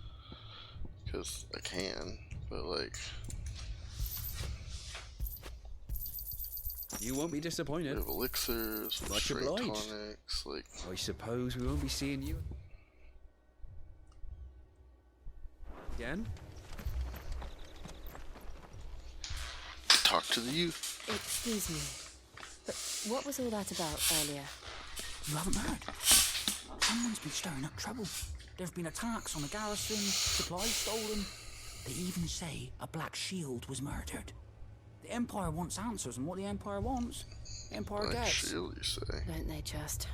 Because I can, but like, You won't be disappointed. We have elixirs, Much strength obliged. tonics, like... I suppose we won't be seeing you again? Talk to the youth. Excuse me, but what was all that about earlier? You haven't heard? Someone's been stirring up trouble. There've been attacks on the garrison, supplies stolen. They even say a Black Shield was murdered. The Empire wants answers, and what the Empire wants, the Empire Black gets. Shield, you say? Don't they just?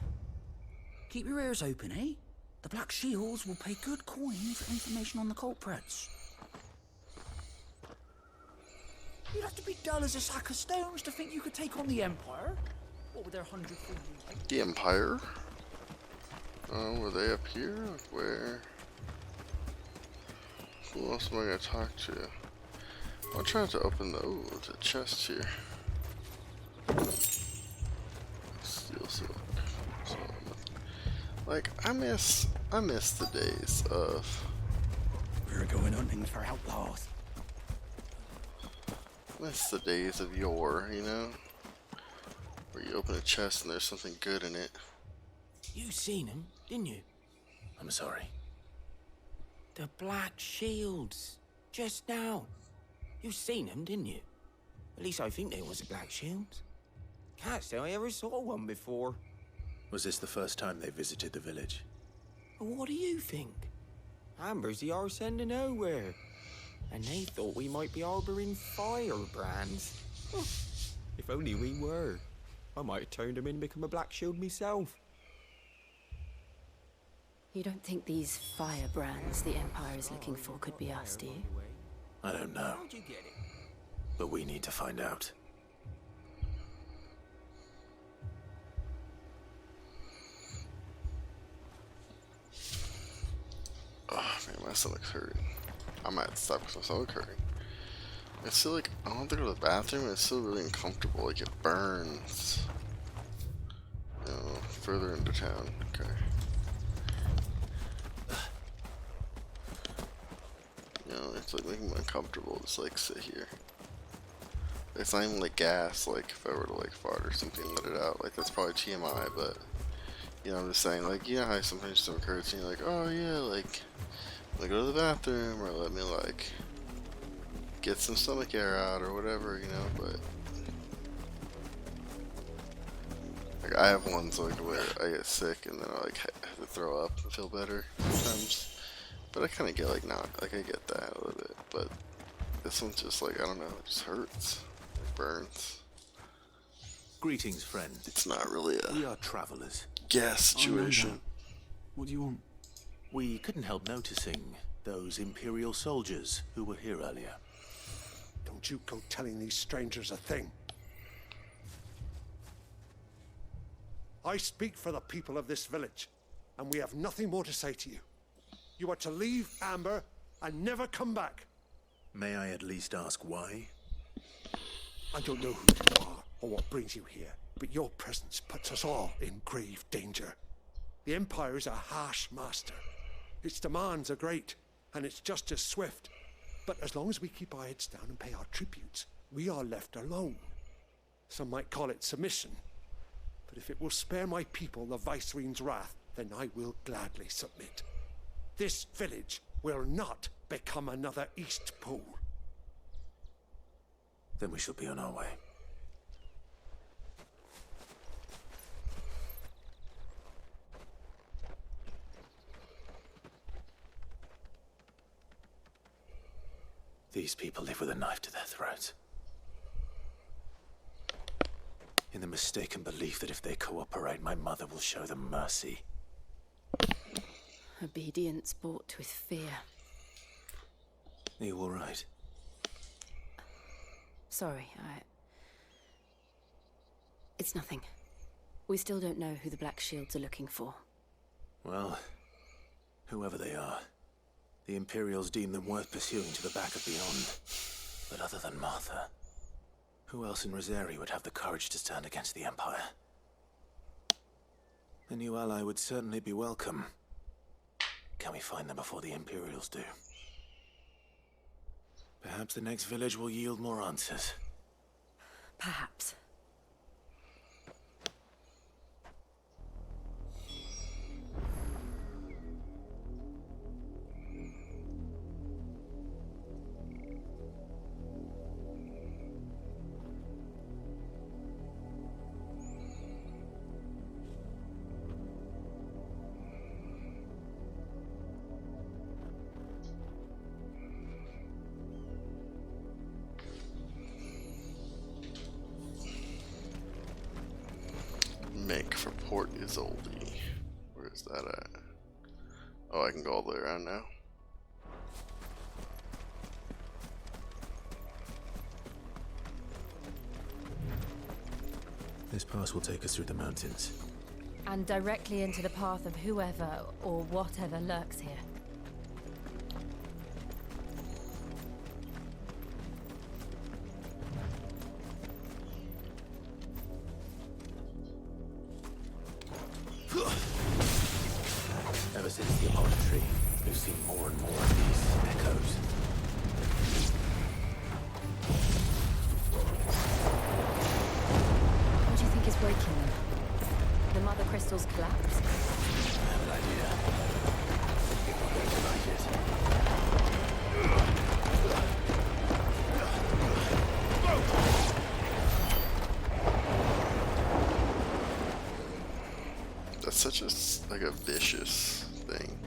Keep your ears open, eh? The Black Shields will pay good coin for information on the culprits. You'd have to be dull as a sack of stones to think you could take on the Empire. What with their 100 figures? The Empire? Oh, were they up here? Like where? Who else am I gonna talk to? I'm trying to open the chest here. Steel silk. So, like I miss the days of. We're going hunting for outlaws. Miss the days of yore, you know, where you open a chest and there's something good in it. You seen him, didn't you? I'm sorry. The Black Shields. Just now. You seen them, didn't you? At least I think they was the Black Shields. Can't say I ever saw one before. Was this the first time they visited the village? But what do you think? Amber's the arse end of nowhere. And they thought we might be harboring firebrands. If only we were. I might have turned them in and become a Black Shield myself. You don't think these firebrands the Empire is looking for could be us, do you? I don't know. But we need to find out. Oh man, my stomach's hurting. I might stop because my stomach's hurting. I feel like I don't have to go to the bathroom, and it's still really uncomfortable. Like it burns. You know, further into town. Okay. You know, it's like making me uncomfortable. Just like sit here. It's not even like gas. Like if I were to like fart or something, let it out. Like that's probably TMI, but you know, I'm just saying. Like you know how sometimes stomach hurts and you're like, oh yeah, like let me go to the bathroom or let me like get some stomach air out or whatever, you know. But like I have ones like where I get sick and then I like have to throw up and feel better sometimes. But I kind of get like not like I get that a little bit, but this one's just like I don't know, it just hurts, it burns. Greetings, friend. It's not really We a are travelers. gas situation. What do you want? We couldn't help noticing those Imperial soldiers who were here earlier. Don't you go telling these strangers a thing. I speak for the people of this village, and we have nothing more to say to you. You are to leave Amber and never come back. May I at least ask why? I don't know who you are or what brings you here, but your presence puts us all in grave danger. The Empire is a harsh master. Its demands are great, and its justice swift. But as long as we keep our heads down and pay our tributes, we are left alone. Some might call it submission. But if it will spare my people the Viceroy's wrath, then I will gladly submit. This village will not become another East Pool. Then we shall be on our way. These people live with a knife to their throats. In the mistaken belief that if they cooperate, my mother will show them mercy. Obedience bought with fear. Are you all right? Sorry, It's nothing. We still don't know who the Black Shields are looking for. Well, whoever they are, the Imperials deem them worth pursuing to the back of beyond. But other than Martha, who else in Rosari would have the courage to stand against the Empire? A new ally would certainly be welcome. Can we find them before the Imperials do? Perhaps the next village will yield more answers. Perhaps. make for Port Isolde. Where is that at? Oh, I can go all the way around now. This pass will take us through the mountains. And directly into the path of whoever or whatever lurks here. Ever since the Apollo tree, we've seen more and more of these echoes. What do you think is breaking them? The mother crystal's collapse? I have an idea. You're not going to like it. That's such a like a vicious thing.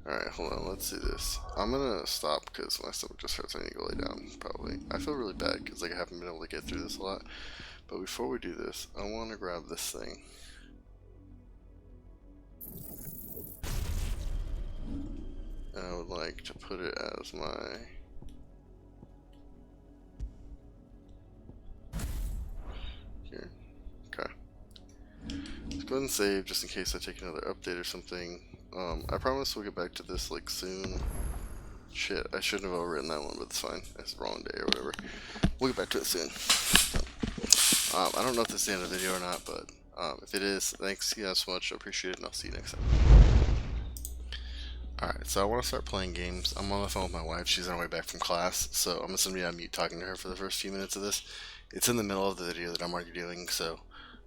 Alright, hold on, let's do this. I'm gonna stop because my stomach just hurts. I need to go lay down, probably. I feel really bad because like I haven't been able to get through this a lot. But before we do this, I want to grab this thing. And I would like to put it as my... Here. Okay. Let's go ahead and save just in case I take another update or something. I promise we'll get back to this like soon. Shit, I shouldn't have overwritten that one, but it's fine. It's the wrong day or whatever. We'll get back to it soon. I don't know if this is the end of the video or not, but if it is, thanks you guys so much. I appreciate it, and I'll see you next time. Alright, so I want to start playing games. I'm on the phone with my wife. She's on her way back from class, so I'm just going to be on mute talking to her for the first few minutes of this. It's in the middle of the video that I'm already doing, so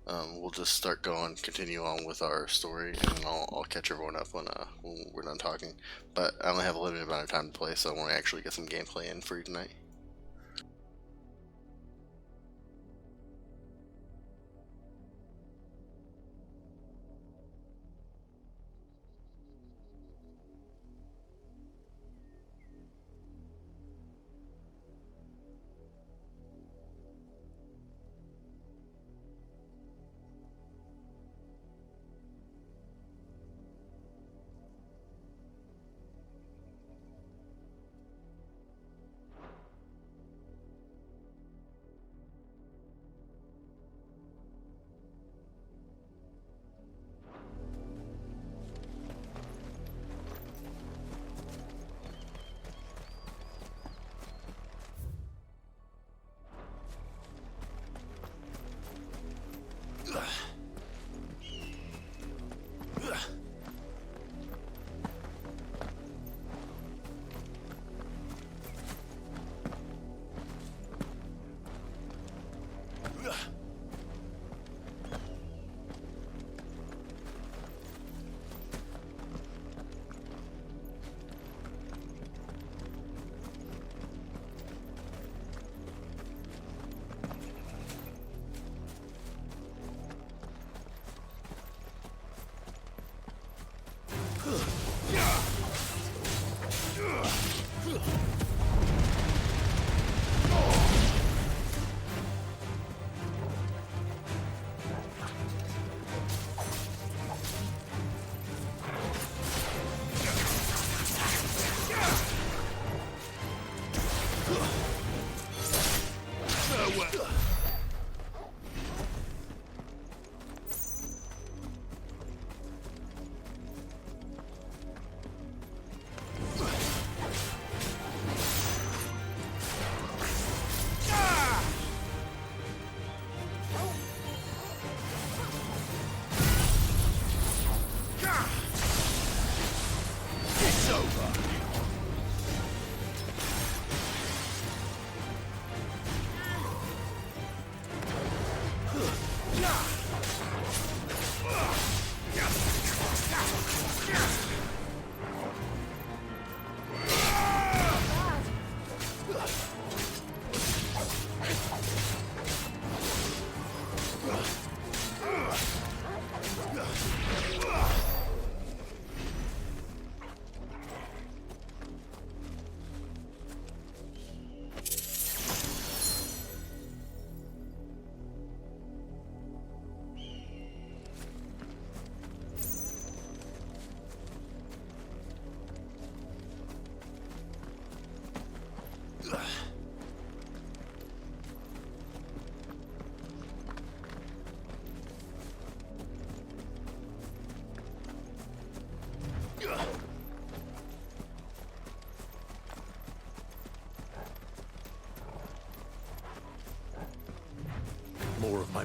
we'll just start going, continue on with our story, and then I'll catch everyone up when we're done talking. But I only have a limited amount of time to play, so I want to actually get some gameplay in for you tonight.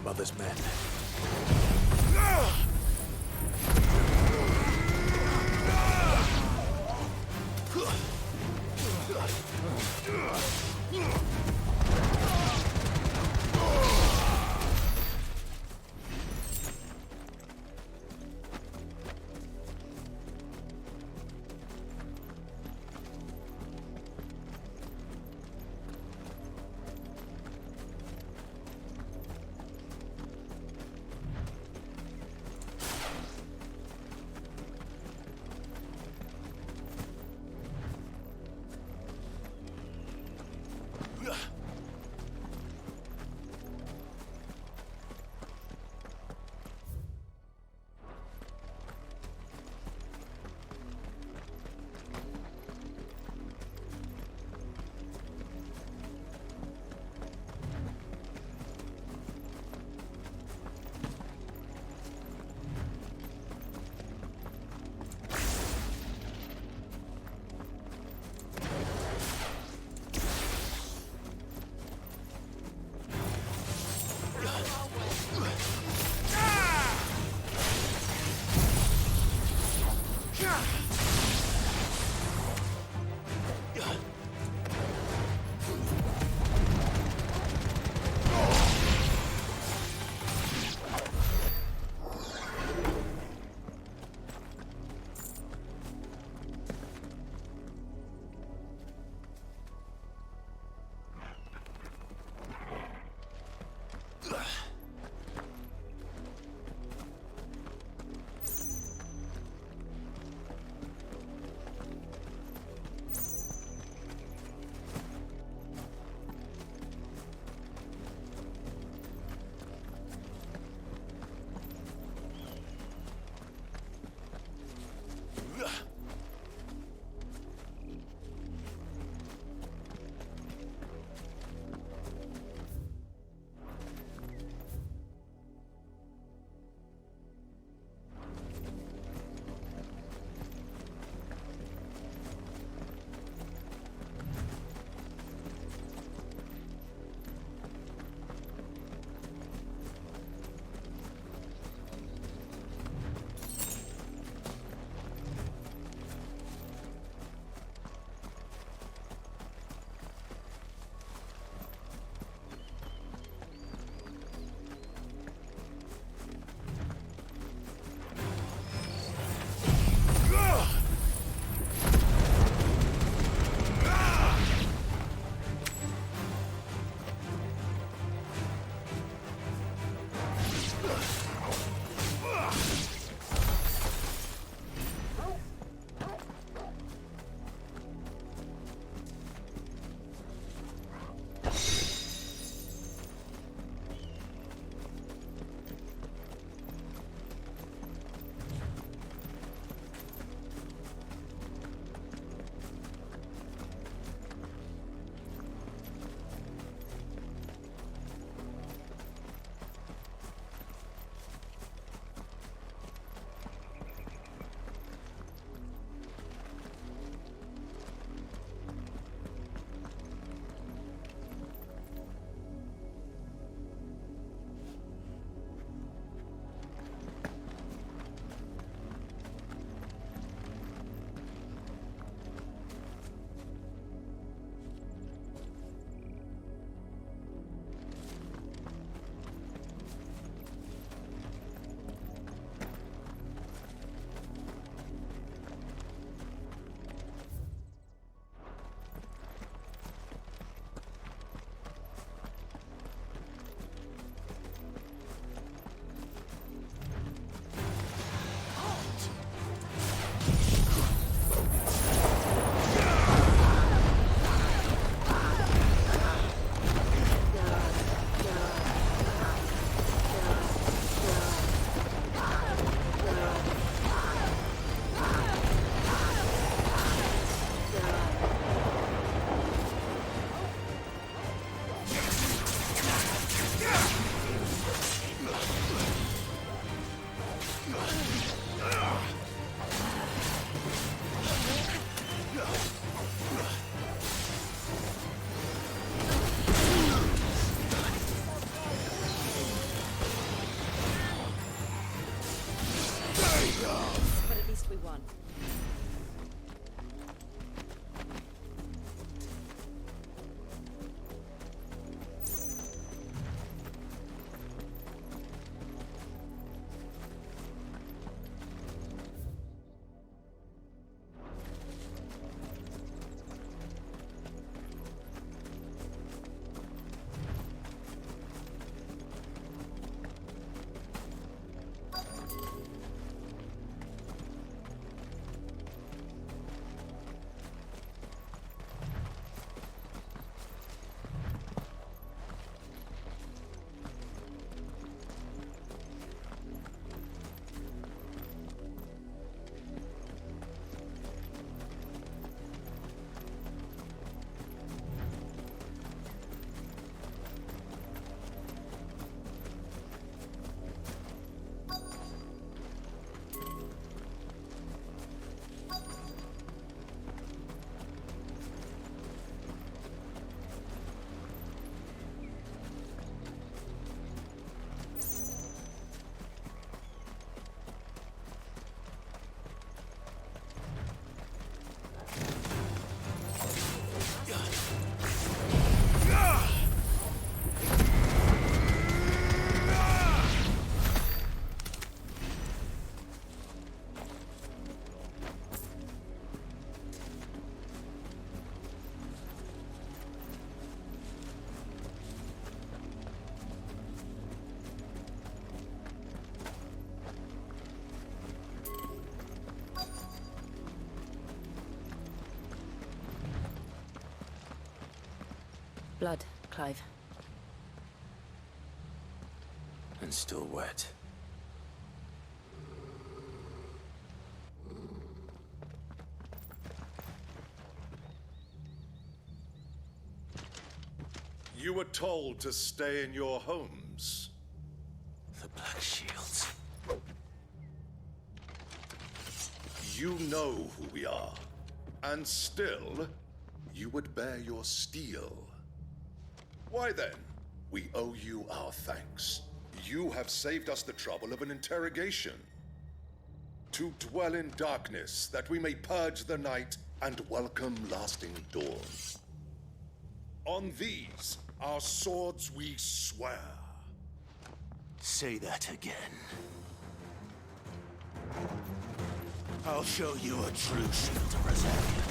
my mother's men. But at least we won. Blood, Clive. And still wet. You were told to stay in your homes. The Black Shields. You know who we are. And still, you would bear your steel. Why then? We owe you our thanks. You have saved us the trouble of an interrogation. To dwell in darkness, that we may purge the night and welcome lasting dawn. On these, our swords we swear. Say that again. I'll show you a true shield of Rosaria.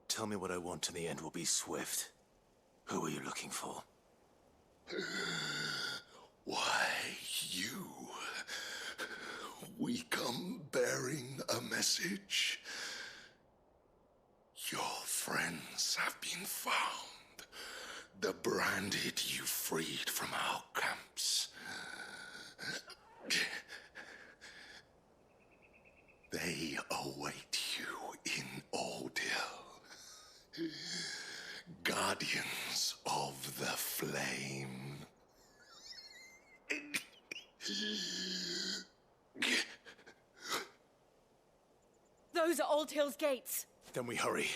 Tell me what I want and the end will be swift. Who are you looking for? Why, you. We come bearing a message. Your friends have been found. The branded you freed from our camps. They await you in Ordil. Guardians of the Flame. Those are Old Hill's gates. Then we hurry.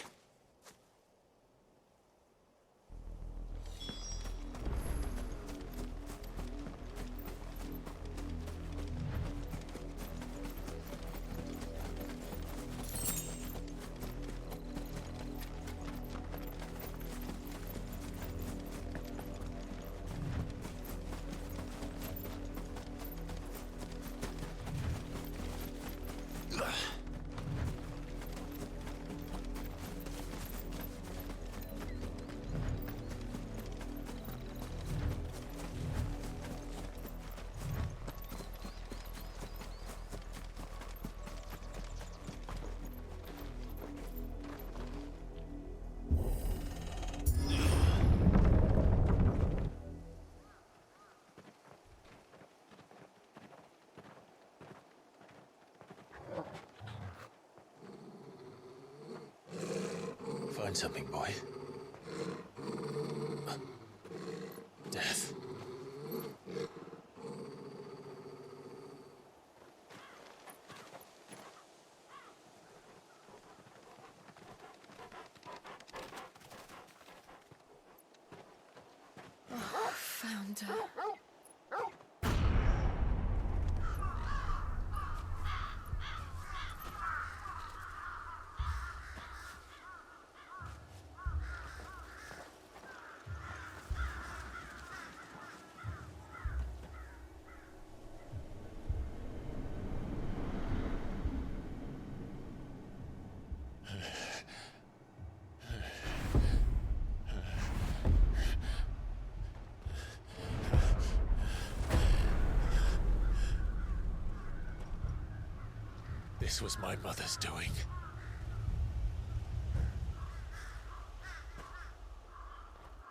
Find something, boy. Death. Oh, found her. This was my mother's doing.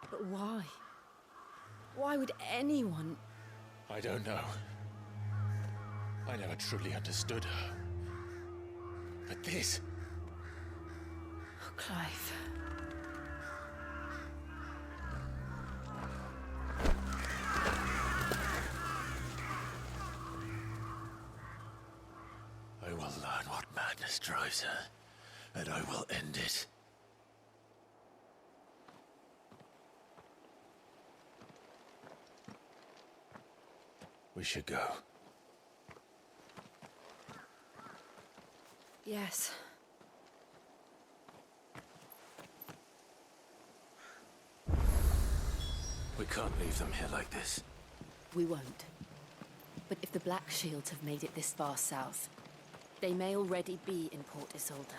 But why? Why would anyone... I don't know. I never truly understood her. But this... Oh, Clive. I will learn what madness drives her, and I will end it. We should go. Yes. We can't leave them here like this. We won't. But if the Black Shields have made it this far south, they may already be in Port Isolde.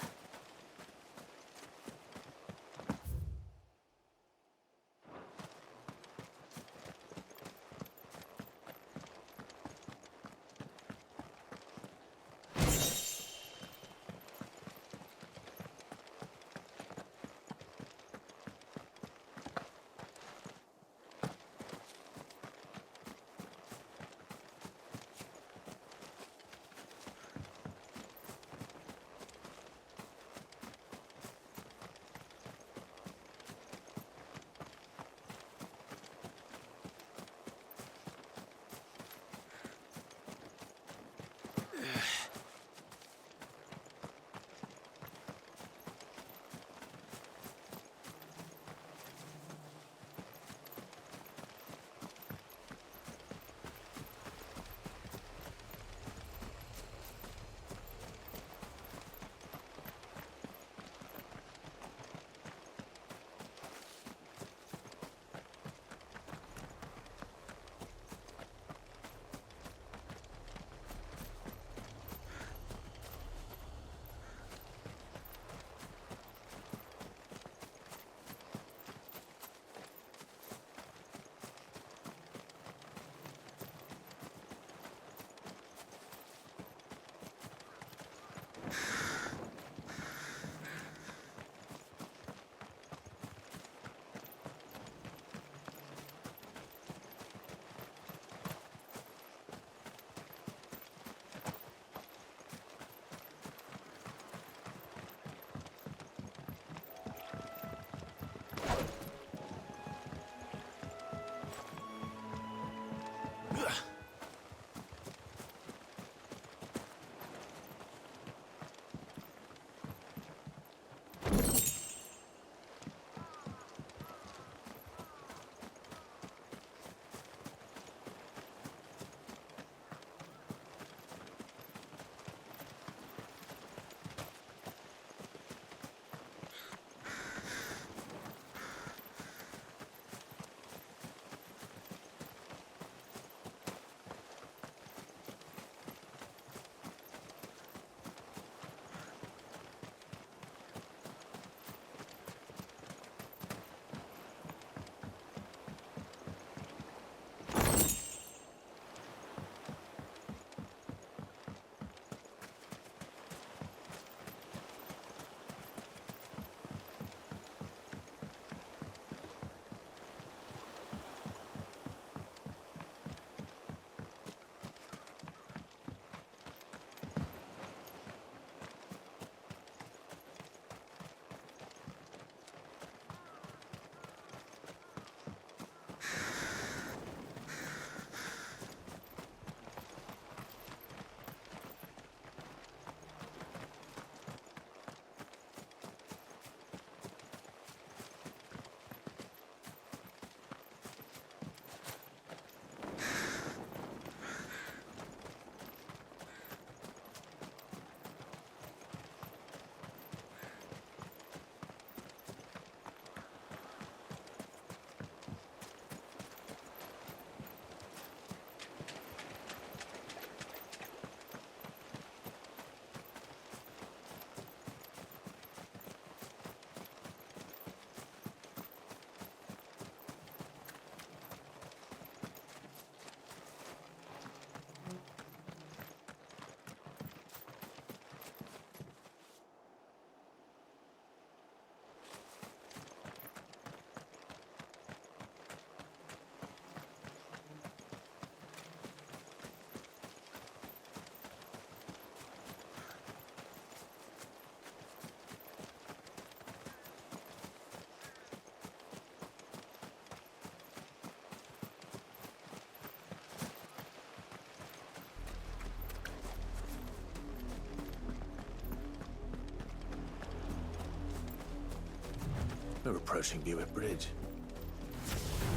We're approaching Buick Bridge.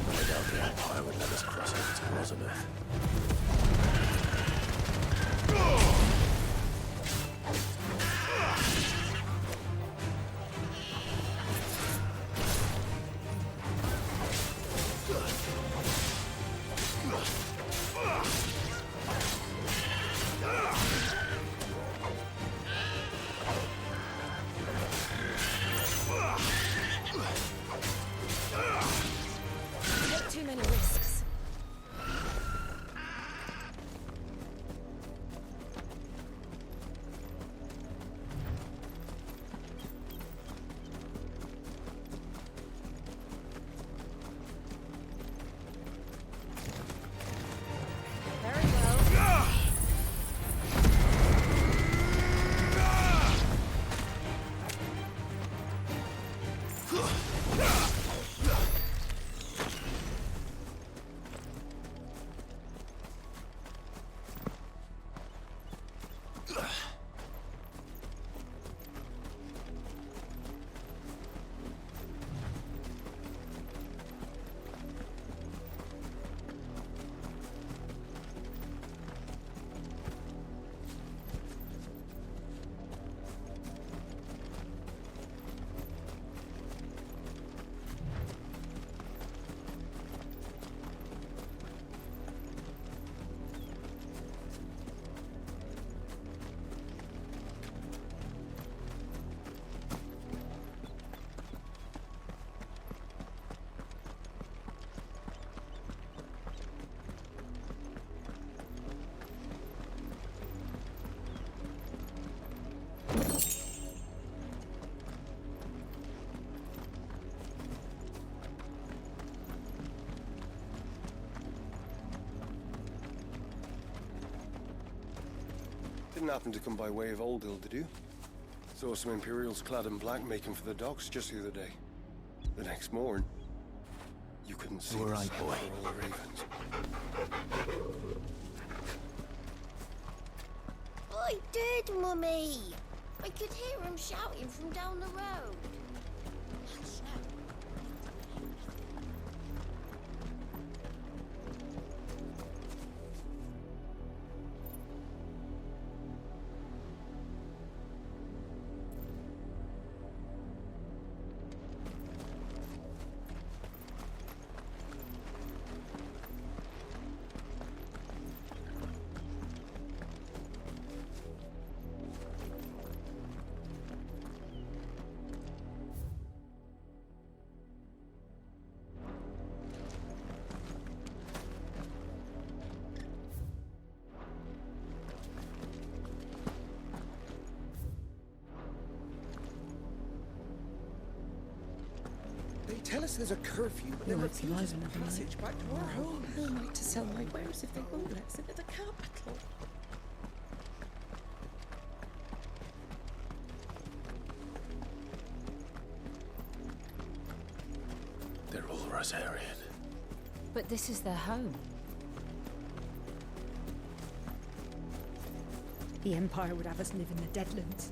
I doubt the Empire would let us cross over to Elizabeth. Take too many risks. Very well. Didn't happen to come by way of Oldhill, did you? Saw some Imperials clad in black making for the docks just the other day. The next morn, you couldn't see All the right, sun boy. for all the ravens. I did, Mummy. I could hear him shouting from down the road. They tell us there's a curfew, but then refuse us passage back to our home. All night to sell my wares if they won't let us into the capital. They're all Rosarian. But this is their home. The Empire would have us live in the Deadlands.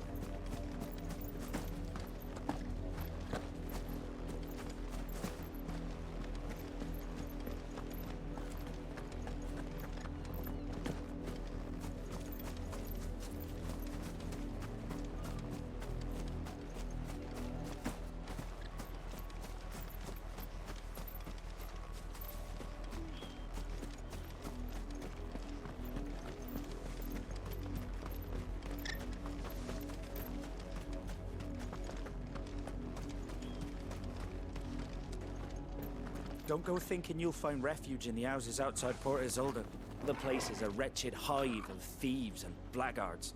Don't go thinking you'll find refuge in the houses outside Port Isolde. The place is a wretched hive of thieves and blackguards.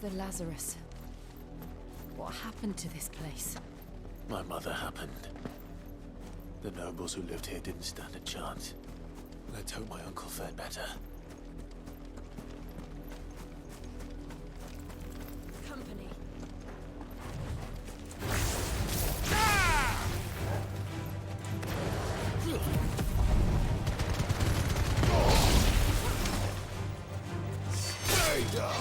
The Lazarus. What happened to this place? My mother happened. The nobles who lived here didn't stand a chance. Let's hope my uncle fared better. Company. Stay down!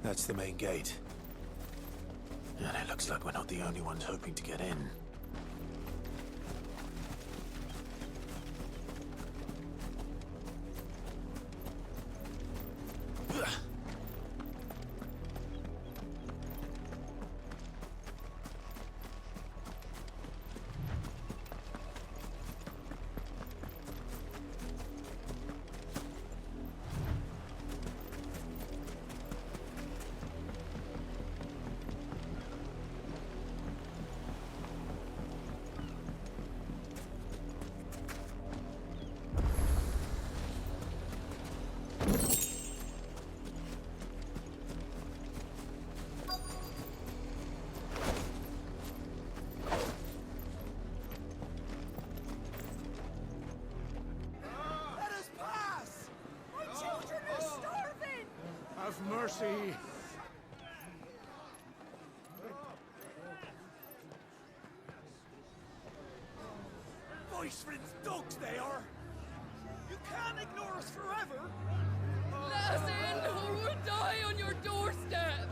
That's the main gate. And it looks like we're not the only ones hoping to get in. Have mercy. Voice-ridden dogs they are. You can't ignore us forever. Let us in, or we'll die on your doorstep.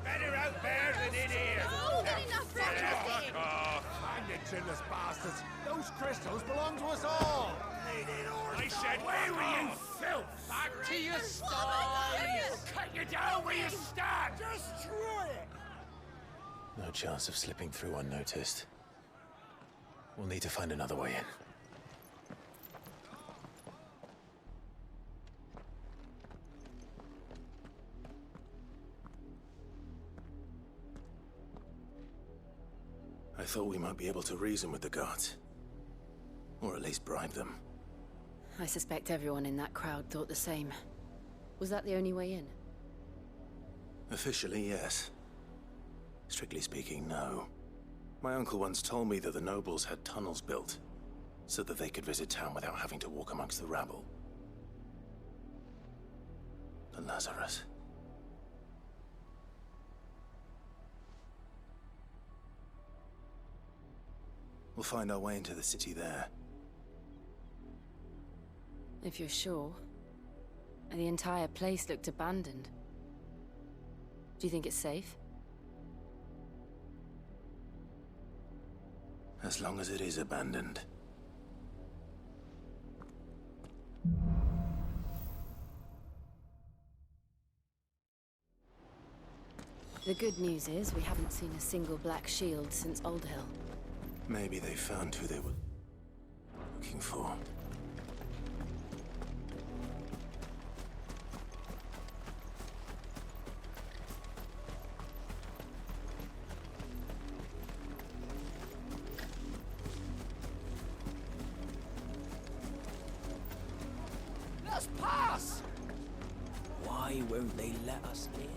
Better out there than in here. Oh, good enough for Fuck off. Hang it, chinless bastards. Those crystals belong to us all. I said, where were you, filth? Back to your sties! Cut you down where you stand. Destroy it. No chance of slipping through unnoticed. We'll need to find another way in. I thought we might be able to reason with the guards. Or at least bribe them. I suspect everyone in that crowd thought the same. Was that the only way in? Officially, yes. Strictly speaking, no. My uncle once told me that the nobles had tunnels built, so that they could visit town without having to walk amongst the rabble. The Lazarus. We'll find our way into the city there. If you're sure. The entire place looked abandoned. Do you think it's safe? As long as it is abandoned. The good news is we haven't seen a single black shield since Old Hill. Maybe they found who they were looking for. Why won't they let us in?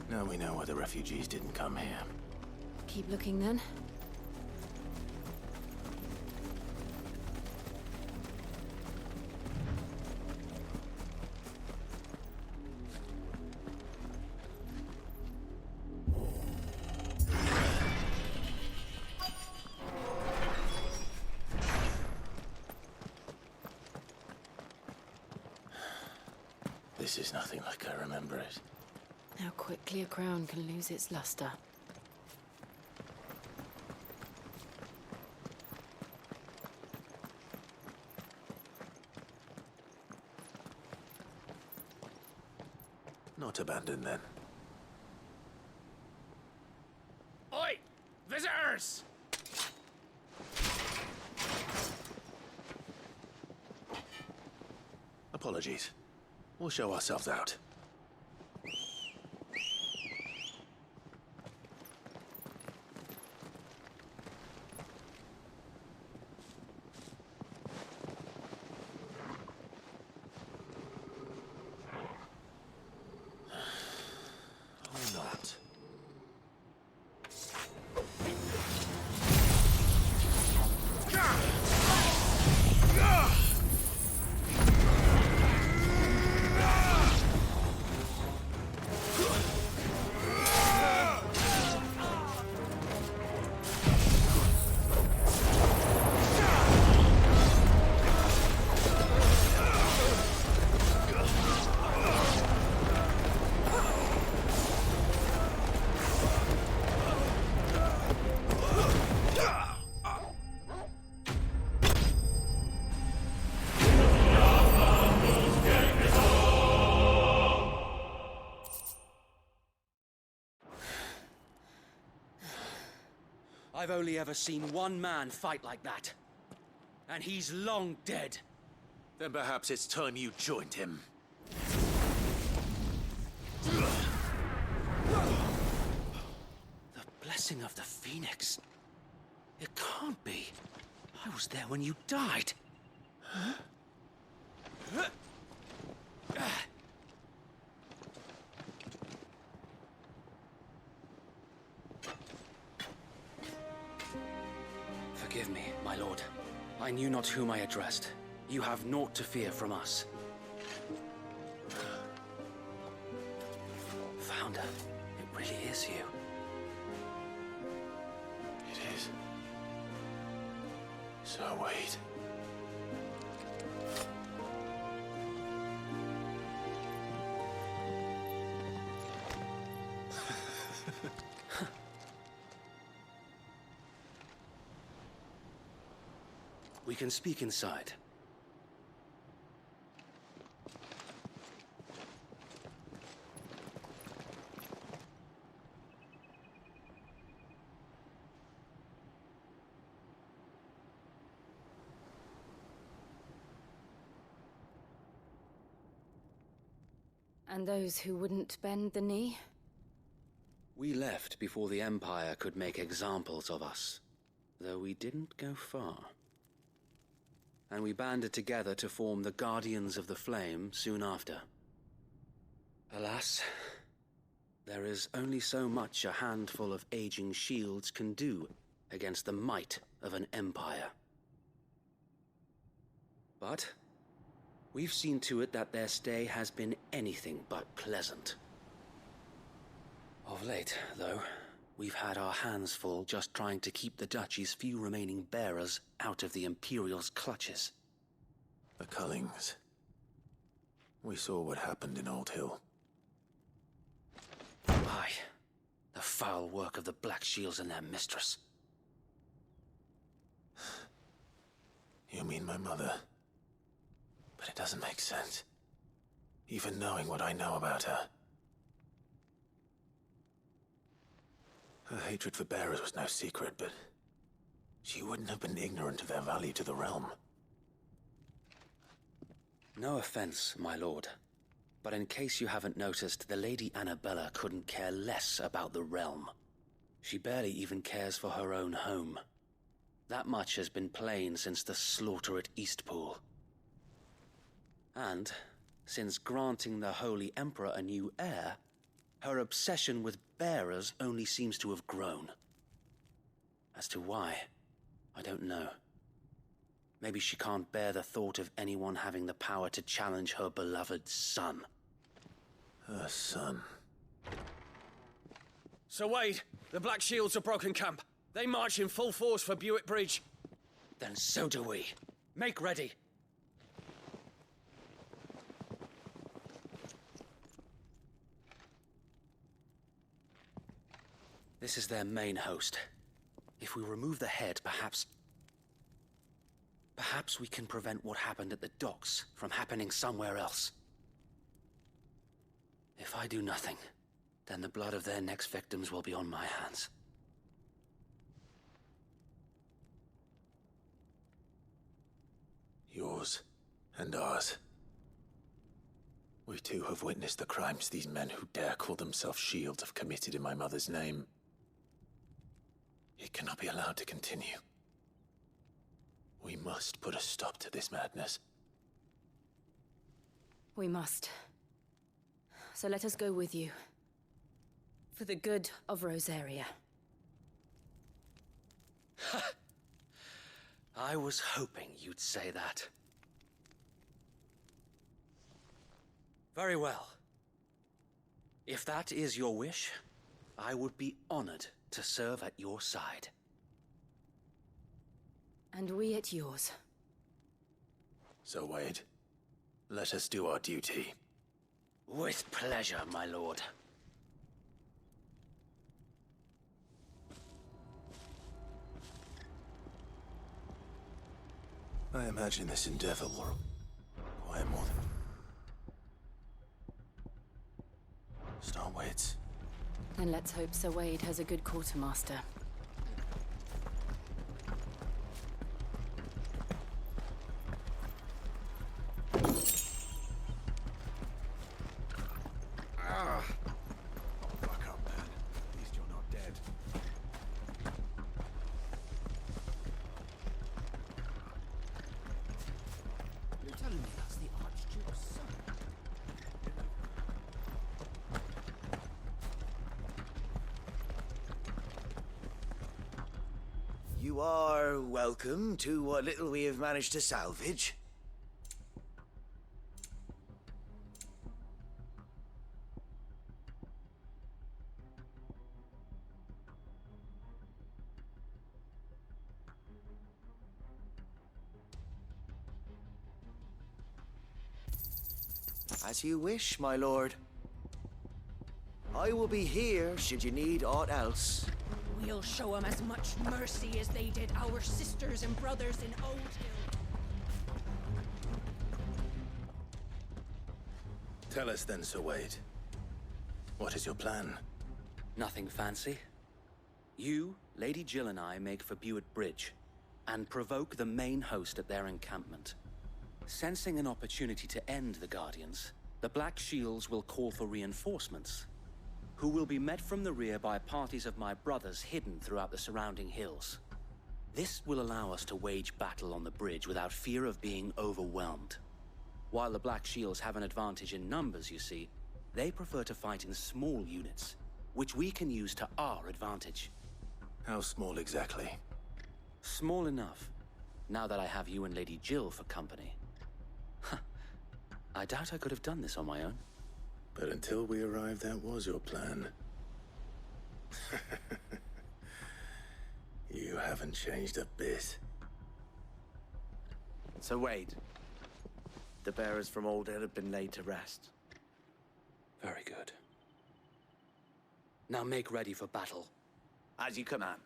Now we know why the refugees didn't come here. Keep looking then. This is nothing like I remember it. How quickly a crown can lose its luster. Not abandoned then. Oi! Visitors! Apologies. We'll show ourselves out. Or not. I've only ever seen one man fight like that. And he's long dead. Then perhaps it's time you joined him. The blessing of the Phoenix. It can't be. I was there when you died. Huh? Forgive me, my lord. I knew not whom I addressed. You have naught to fear from us. Founder, it really is you. It is. So wait. We can speak inside. And those who wouldn't bend the knee? We left before the Empire could make examples of us, though we didn't go far. And we banded together to form the Guardians of the Flame soon after. Alas, there is only so much a handful of aging shields can do against the might of an empire. But we've seen to it that their stay has been anything but pleasant. Of late, though, we've had our hands full just trying to keep the Duchy's few remaining bearers out of the Imperial's clutches. The Cullings. We saw what happened in Old Hill. Aye, the foul work of the Black Shields and their mistress. You mean my mother? But it doesn't make sense. Even knowing what I know about her. Her hatred for bearers was no secret, but she wouldn't have been ignorant of their value to the realm. No offense, my lord, but in case you haven't noticed, the Lady Annabella couldn't care less about the realm. She barely even cares for her own home. That much has been plain since the slaughter at Eastpool. And, since granting the Holy Emperor a new heir, her obsession with bearers only seems to have grown. As to why, I don't know. Maybe she can't bear the thought of anyone having the power to challenge her beloved son. Her son. Sir Wade, the Black Shields have broken camp. They march in full force for Buick Bridge. Then so do we. Make ready. This is their main host. If we remove the head, perhaps we can prevent what happened at the docks from happening somewhere else. If I do nothing, then the blood of their next victims will be on my hands. Yours and ours. We too have witnessed the crimes these men who dare call themselves shields have committed in my mother's name. It cannot be allowed to continue. We must put a stop to this madness. We must. So let us go with you. For the good of Rosaria. I was hoping you'd say that. Very well. If that is your wish, I would be honored to serve at your side. And we at yours. So, Wade, let us do our duty. With pleasure, my lord. I imagine this endeavor will require more than... Starwaits. Then let's hope Sir Wade has a good quartermaster. Fuck up, man. At least you're not dead. You're telling me that's the Archduke's son? You are welcome to what little we have managed to salvage. As you wish, my lord. I will be here should you need aught else. We'll show them as much mercy as they did our sisters and brothers in Old Hill. Tell us then, Sir Wade. What is your plan? Nothing fancy. You, Lady Jill and I make for Buick Bridge, and provoke the main host at their encampment. Sensing an opportunity to end the Guardians, the Black Shields will call for reinforcements, who will be met from the rear by parties of my brothers hidden throughout the surrounding hills. This will allow us to wage battle on the bridge without fear of being overwhelmed. While the Black Shields have an advantage in numbers, you see, they prefer to fight in small units, which we can use to our advantage. How small exactly? Small enough, now that I have you and Lady Jill for company. I doubt I could have done this on my own. But until we arrived, that was your plan. You haven't changed a bit. So Wade, the bearers from Old Hill have been laid to rest. Very good. Now make ready for battle. As you command.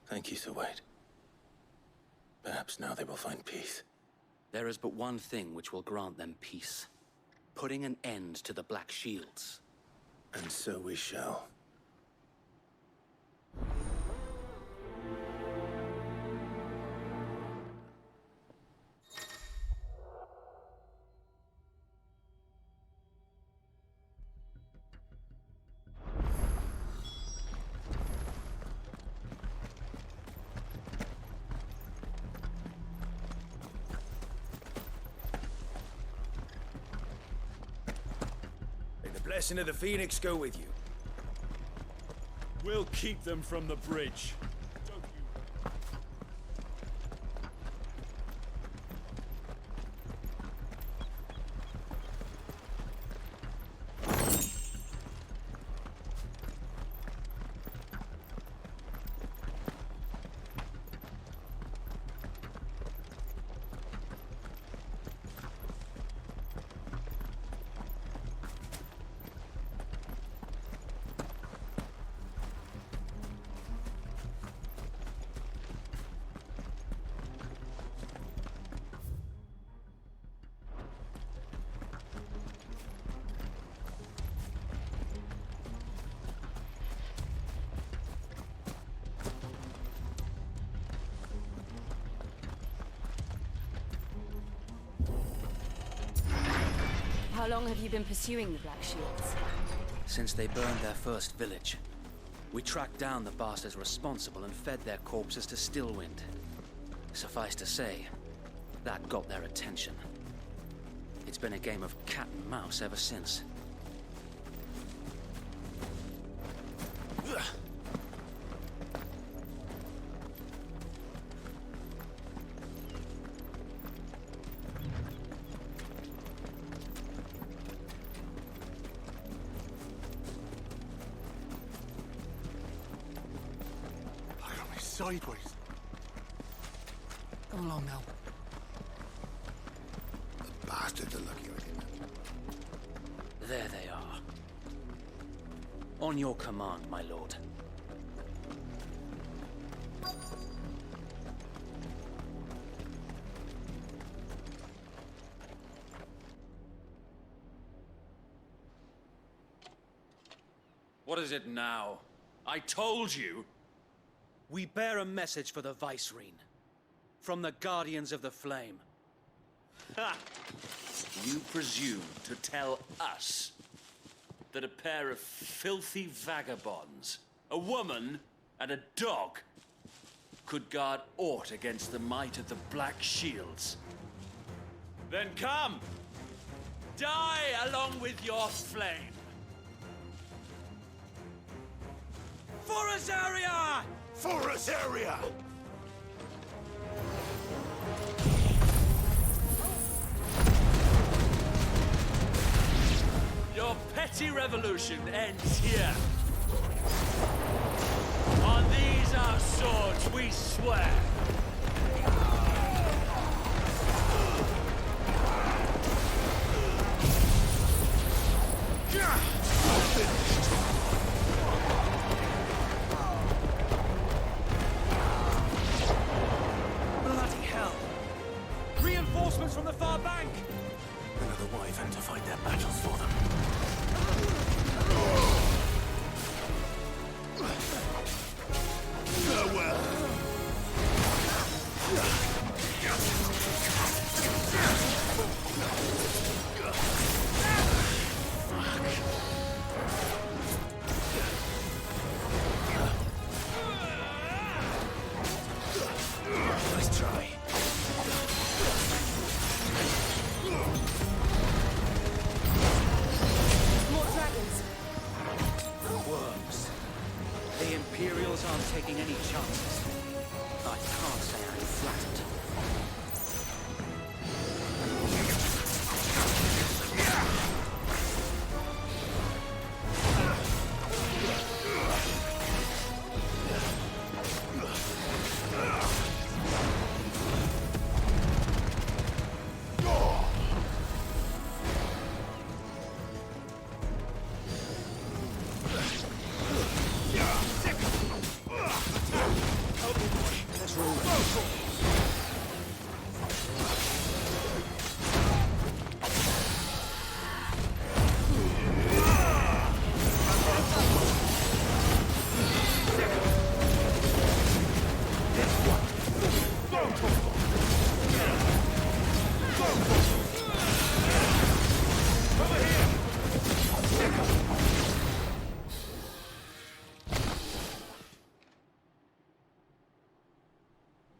Thank you, Sir Wade. Perhaps now they will find peace. There is but one thing which will grant them peace. Putting an end to the Black Shields. And so we shall. May the blessing of the Phoenix go with you. We'll keep them from the bridge. How long have you been pursuing the Black Shields? Since they burned their first village. We tracked down the bastards responsible and fed their corpses to Stillwind. Suffice to say, that got their attention. It's been a game of cat and mouse ever since. Sideways. Come along now. The bastards are lucky I didn't. There they are. On your command, my lord. What is it now? I told you! We bear a message for the Vicereine. From the Guardians of the Flame. Ha! You presume to tell us that a pair of filthy vagabonds, a woman and a dog, could guard aught against the might of the Black Shields? Then come! Die along with your flame! For Azaria! For Azaria! Your petty revolution ends here. On these our swords we swear. Bloody hell! Reinforcements from the far bank! Another wyvern to fight their battles for them. Farewell. Nice try. More dragons! Worms. The Imperials aren't taking any chances. I can't say I'm flattered.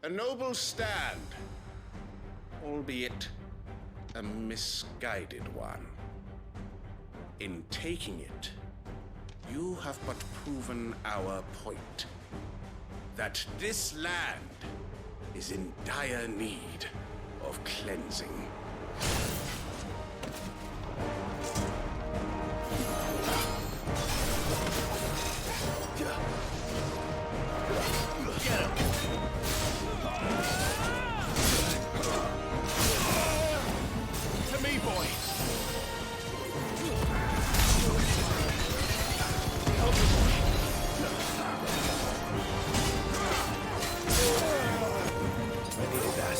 A noble stand, albeit a misguided one. In taking it, you have but proven our point. That this land is in dire need of cleansing. Get him! To me, boy! I needed that.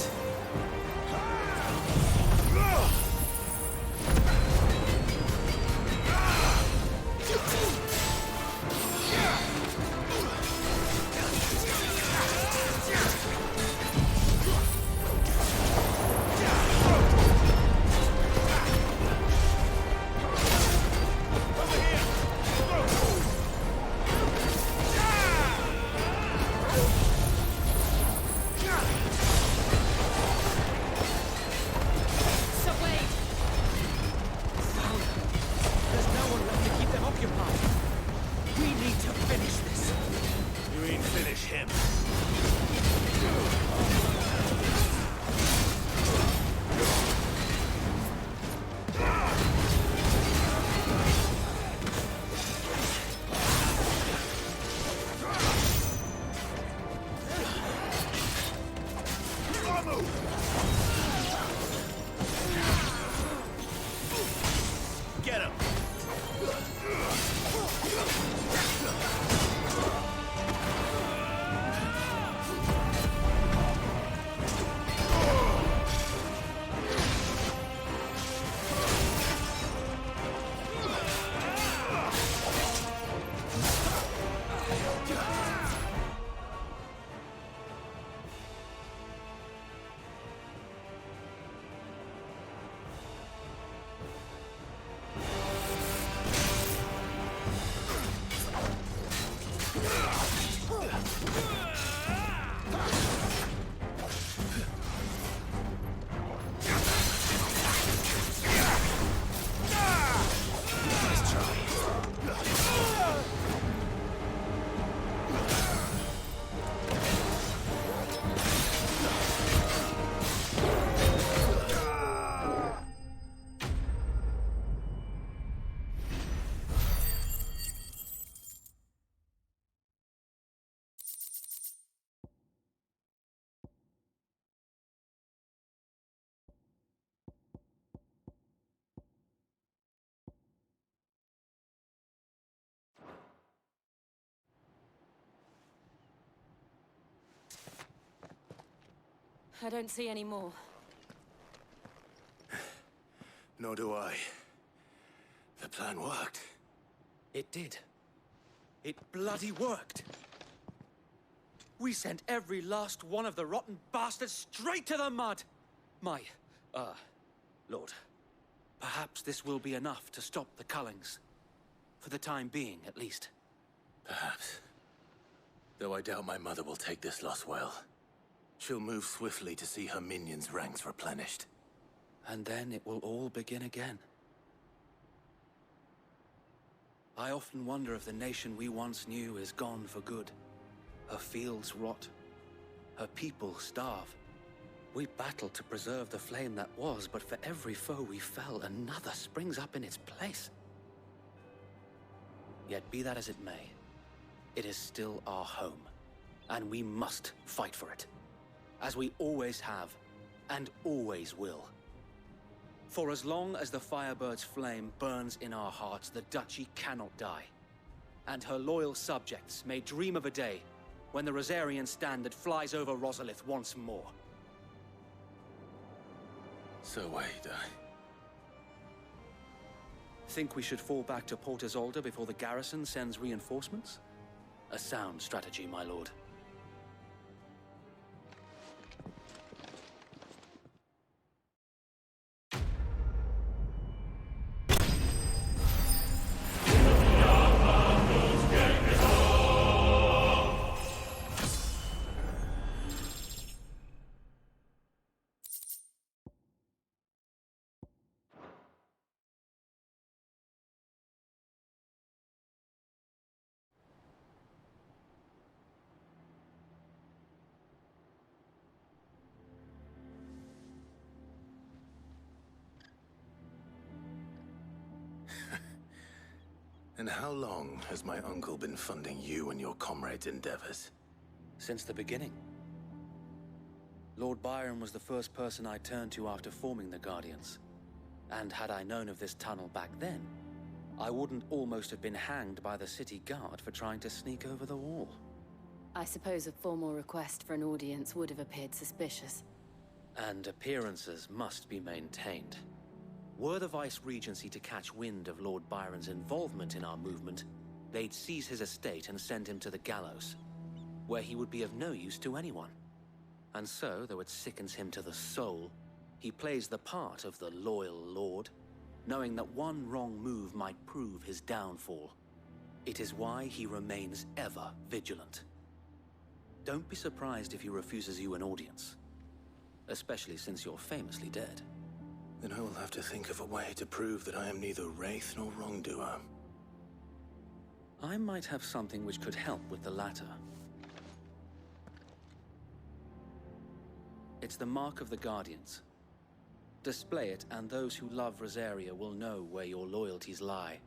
Get him! I don't see any more. Nor do I. The plan worked. It did. It bloody worked. We sent every last one of the rotten bastards straight to the mud! My, Lord, perhaps this will be enough to stop the Cullings. For the time being, at least. Perhaps. Though I doubt my mother will take this loss well. She'll move swiftly to see her minions' ranks replenished. And then it will all begin again. I often wonder if the nation we once knew is gone for good. Her fields rot. Her people starve. We battled to preserve the flame that was, but for every foe we fell, another springs up in its place. Yet be that as it may, it is still our home, and we must fight for it. As we always have, and always will. For as long as the Firebird's flame burns in our hearts, the Duchy cannot die. And her loyal subjects may dream of a day when the Rosarian standard flies over Rosalith once more. So wait, Think we should fall back to Port Isolde before the garrison sends reinforcements? A sound strategy, my lord. And how long has my uncle been funding you and your comrades' endeavors? Since the beginning. Lord Byron was the first person I turned to after forming the Guardians. And had I known of this tunnel back then, I wouldn't almost have been hanged by the city guard for trying to sneak over the wall. I suppose a formal request for an audience would have appeared suspicious. And appearances must be maintained. Were the Vice-Regency to catch wind of Lord Byron's involvement in our movement, they'd seize his estate and send him to the gallows, where he would be of no use to anyone. And so, though it sickens him to the soul, he plays the part of the loyal lord, knowing that one wrong move might prove his downfall. It is why he remains ever vigilant. Don't be surprised if he refuses you an audience, especially since you're famously dead. Then I will have to think of a way to prove that I am neither wraith nor wrongdoer. I might have something which could help with the latter. It's the mark of the Guardians. Display it, and those who love Rosaria will know where your loyalties lie.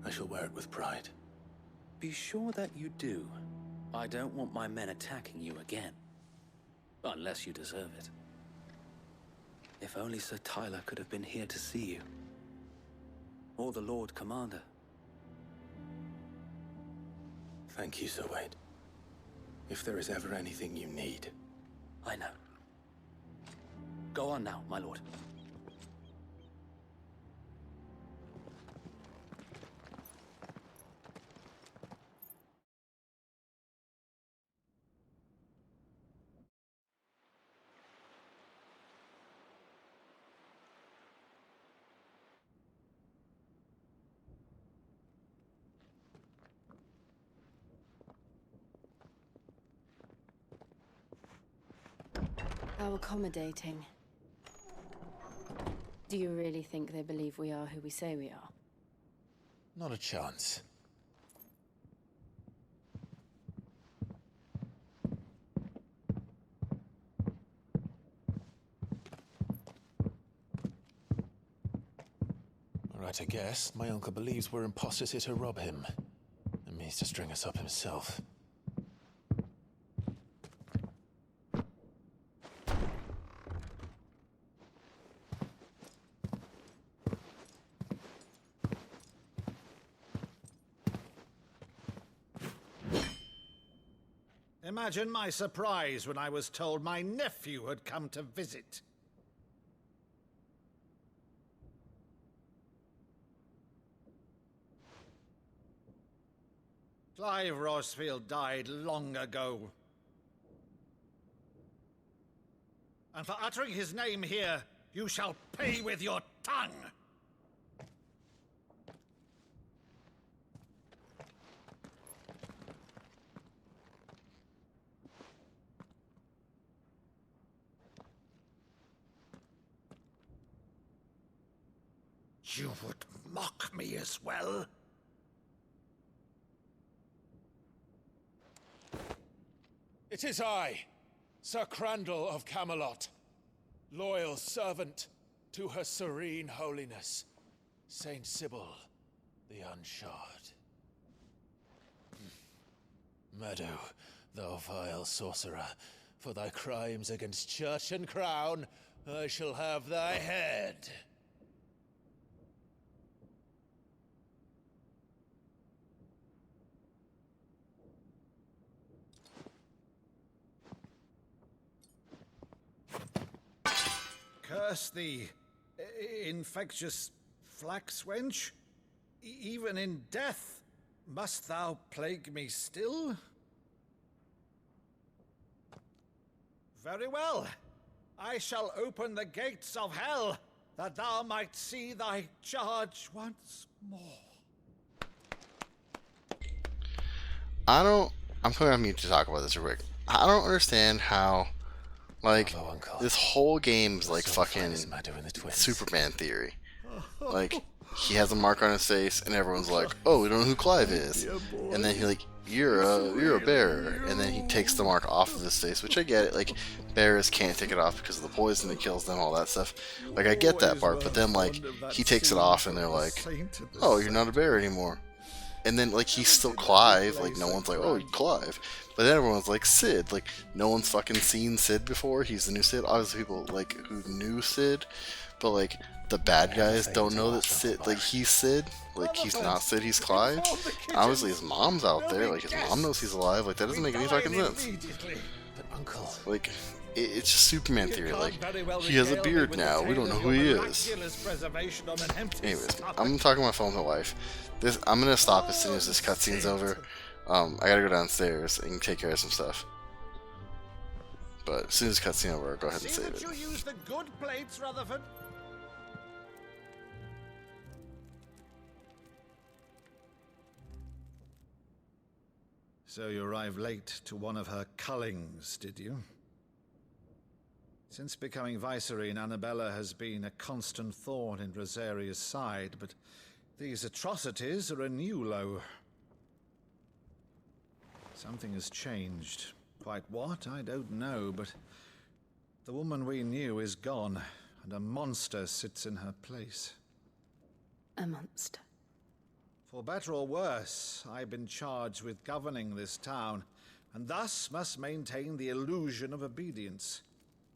I shall wear it with pride. Be sure that you do. I don't want my men attacking you again. Unless you deserve it. If only Sir Tyler could have been here to see you. Or the Lord Commander. Thank you, Sir Wade. If there is ever anything you need. I know. Go on now, my lord. How accommodating. Do you really think they believe we are who we say we are? Not a chance. All right, I guess. My uncle believes we're imposters here to rob him. And means to string us up himself. Imagine my surprise when I was told my nephew had come to visit. Clive Rosfield died long ago. And for uttering his name here, you shall pay with your tongue! You would mock me as well? It is I, Sir Crandall of Camelot, loyal servant to Her Serene Holiness, Saint Sybil the Unshod. Meadow, thou vile sorcerer, for thy crimes against church and crown, I shall have thy head. Curse thee, infectious flax wench. Even in death, must thou plague me still? Very well. I shall open the gates of hell, that thou might see thy charge once more. I'm going to need to talk about this real quick. I don't understand how, like, this whole game's like fucking Superman theory. Like, he has a mark on his face, and everyone's like, "Oh, we don't know who Clive is." And then he like, "You're a bearer," and then he takes the mark off of his face, which I get it. Like, bearers can't take it off because of the poison that kills them, all that stuff. Like, I get that part, but then like he takes it off, and they're like, "Oh, you're not a bear anymore." And then like he's still Clive. Like, no one's like, "Oh, Clive." But then everyone's like, "Sid." Like, no one's fucking seen Sid before. He's the new Sid. Obviously, people like who knew Sid, but like the bad guys don't know that Sid. Like, he's Sid. Like, he's not Sid. He's Clive. Obviously, his mom's out there. Like, his mom knows he's alive. Like, that doesn't make any fucking sense. But Uncle, Like, it's just Superman theory. Like, he has a beard now. We don't know who he is. Anyways, I'm talking on my phone with my wife. I'm gonna stop as soon as this cutscene's over. I gotta go downstairs and take care of some stuff. But as soon as the cutscene over, I'll go ahead and save it. You use the good plates, Rutherford. So you arrived late to one of her cullings, did you? Since becoming Vicereine, Annabella has been a constant thorn in Rosaria's side, but these atrocities are a new low. Something has changed. Quite what, I don't know, but the woman we knew is gone, and a monster sits in her place. A monster. For better or worse, I've been charged with governing this town, and thus must maintain the illusion of obedience.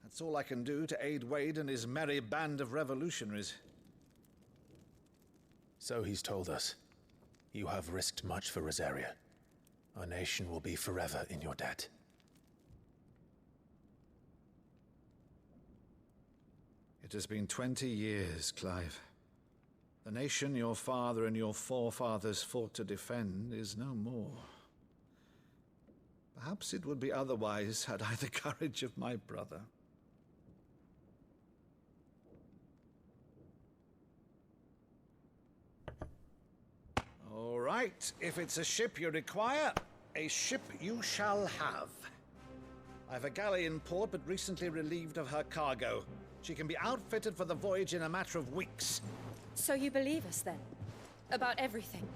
That's all I can do to aid Wade and his merry band of revolutionaries. So he's told us. You have risked much for Rosaria. Our nation will be forever in your debt. It has been 20 years, Clive. The nation your father and your forefathers fought to defend is no more. Perhaps it would be otherwise had I the courage of my brother. All right, if it's a ship you require, a ship you shall have. I've a galley in port, but recently relieved of her cargo. She can be outfitted for the voyage in a matter of weeks. So you believe us then? About everything?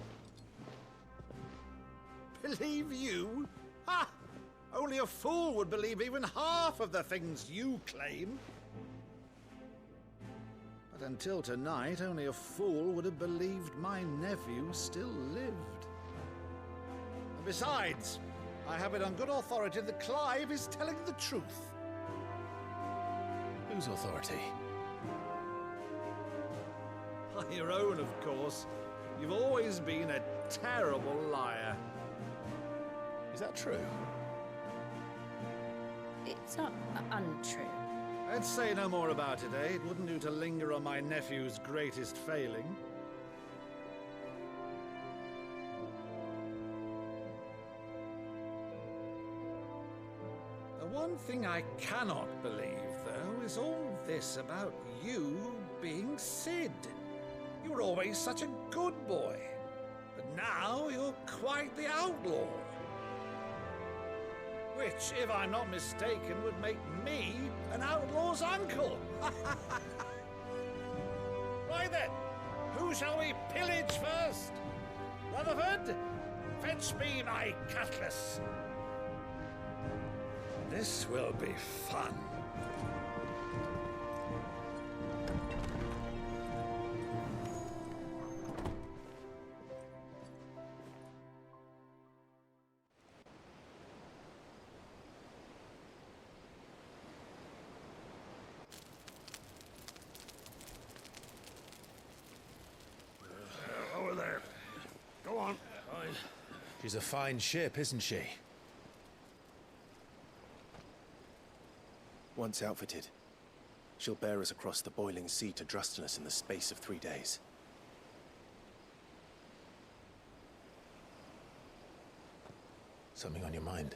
Believe you? Ha! Only a fool would believe even half of the things you claim. But until tonight, only a fool would have believed my nephew still lived. And besides, I have it on good authority that Clive is telling the truth. Whose authority? By your own, of course. You've always been a terrible liar. Is that true? It's not untrue. Let's say no more about it, eh? It wouldn't do to linger on my nephew's greatest failing. The one thing I cannot believe, though, is all this about you being Sid. You were always such a good boy, but now you're quite the outlaw. Which, if I'm not mistaken, would make me an outlaw's uncle. Right then, who shall we pillage first? Rutherford, fetch me my cutlass. This will be fun. Over there. Go on. She's a fine ship, isn't she? Once outfitted, she'll bear us across the boiling sea to Drustinus in the space of 3 days. Something on your mind?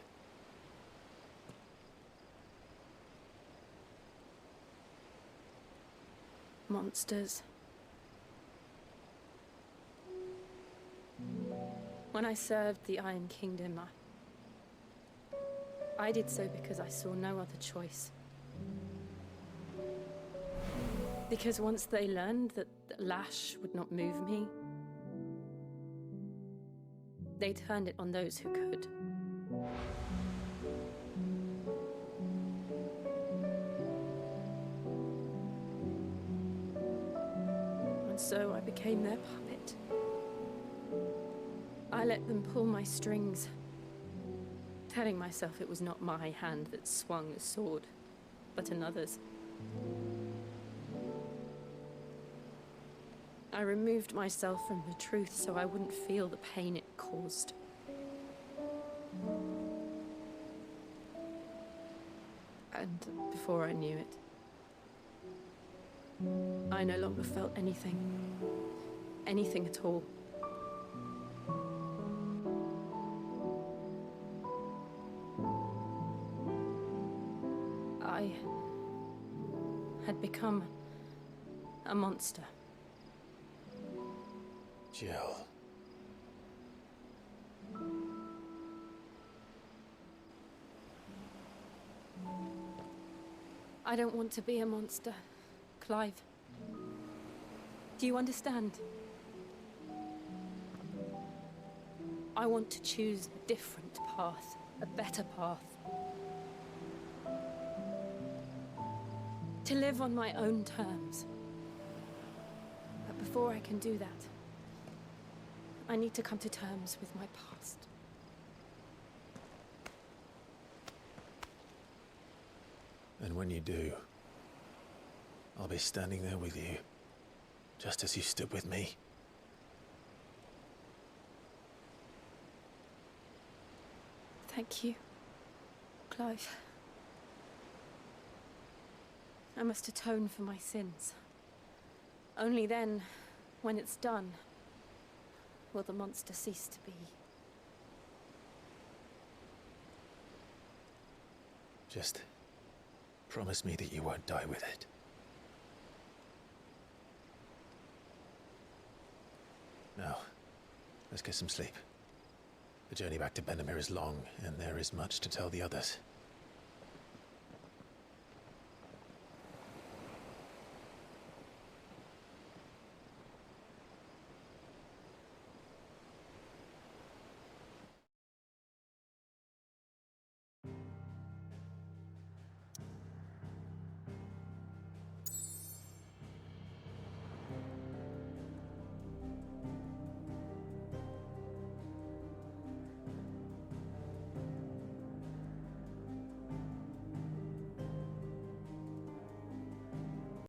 Monsters. When I served the Iron Kingdom, I did so because I saw no other choice. Because once they learned that the lash would not move me, they turned it on those who could. And so I became their puppet. I let them pull my strings, telling myself it was not my hand that swung a sword, but another's. I removed myself from the truth so I wouldn't feel the pain it caused. And before I knew it, I no longer felt anything. Anything at all. I had become a monster. Jill. I don't want to be a monster, Clive. Do you understand? I want to choose a different path, a better path. To live on my own terms. But before I can do that, I need to come to terms with my past. And when you do, I'll be standing there with you, just as you stood with me. Thank you, Clive. I must atone for my sins. Only then, when it's done, will the monster cease to be. Just promise me that you won't die with it. Now, let's get some sleep. The journey back to Benamir is long, and there is much to tell the others.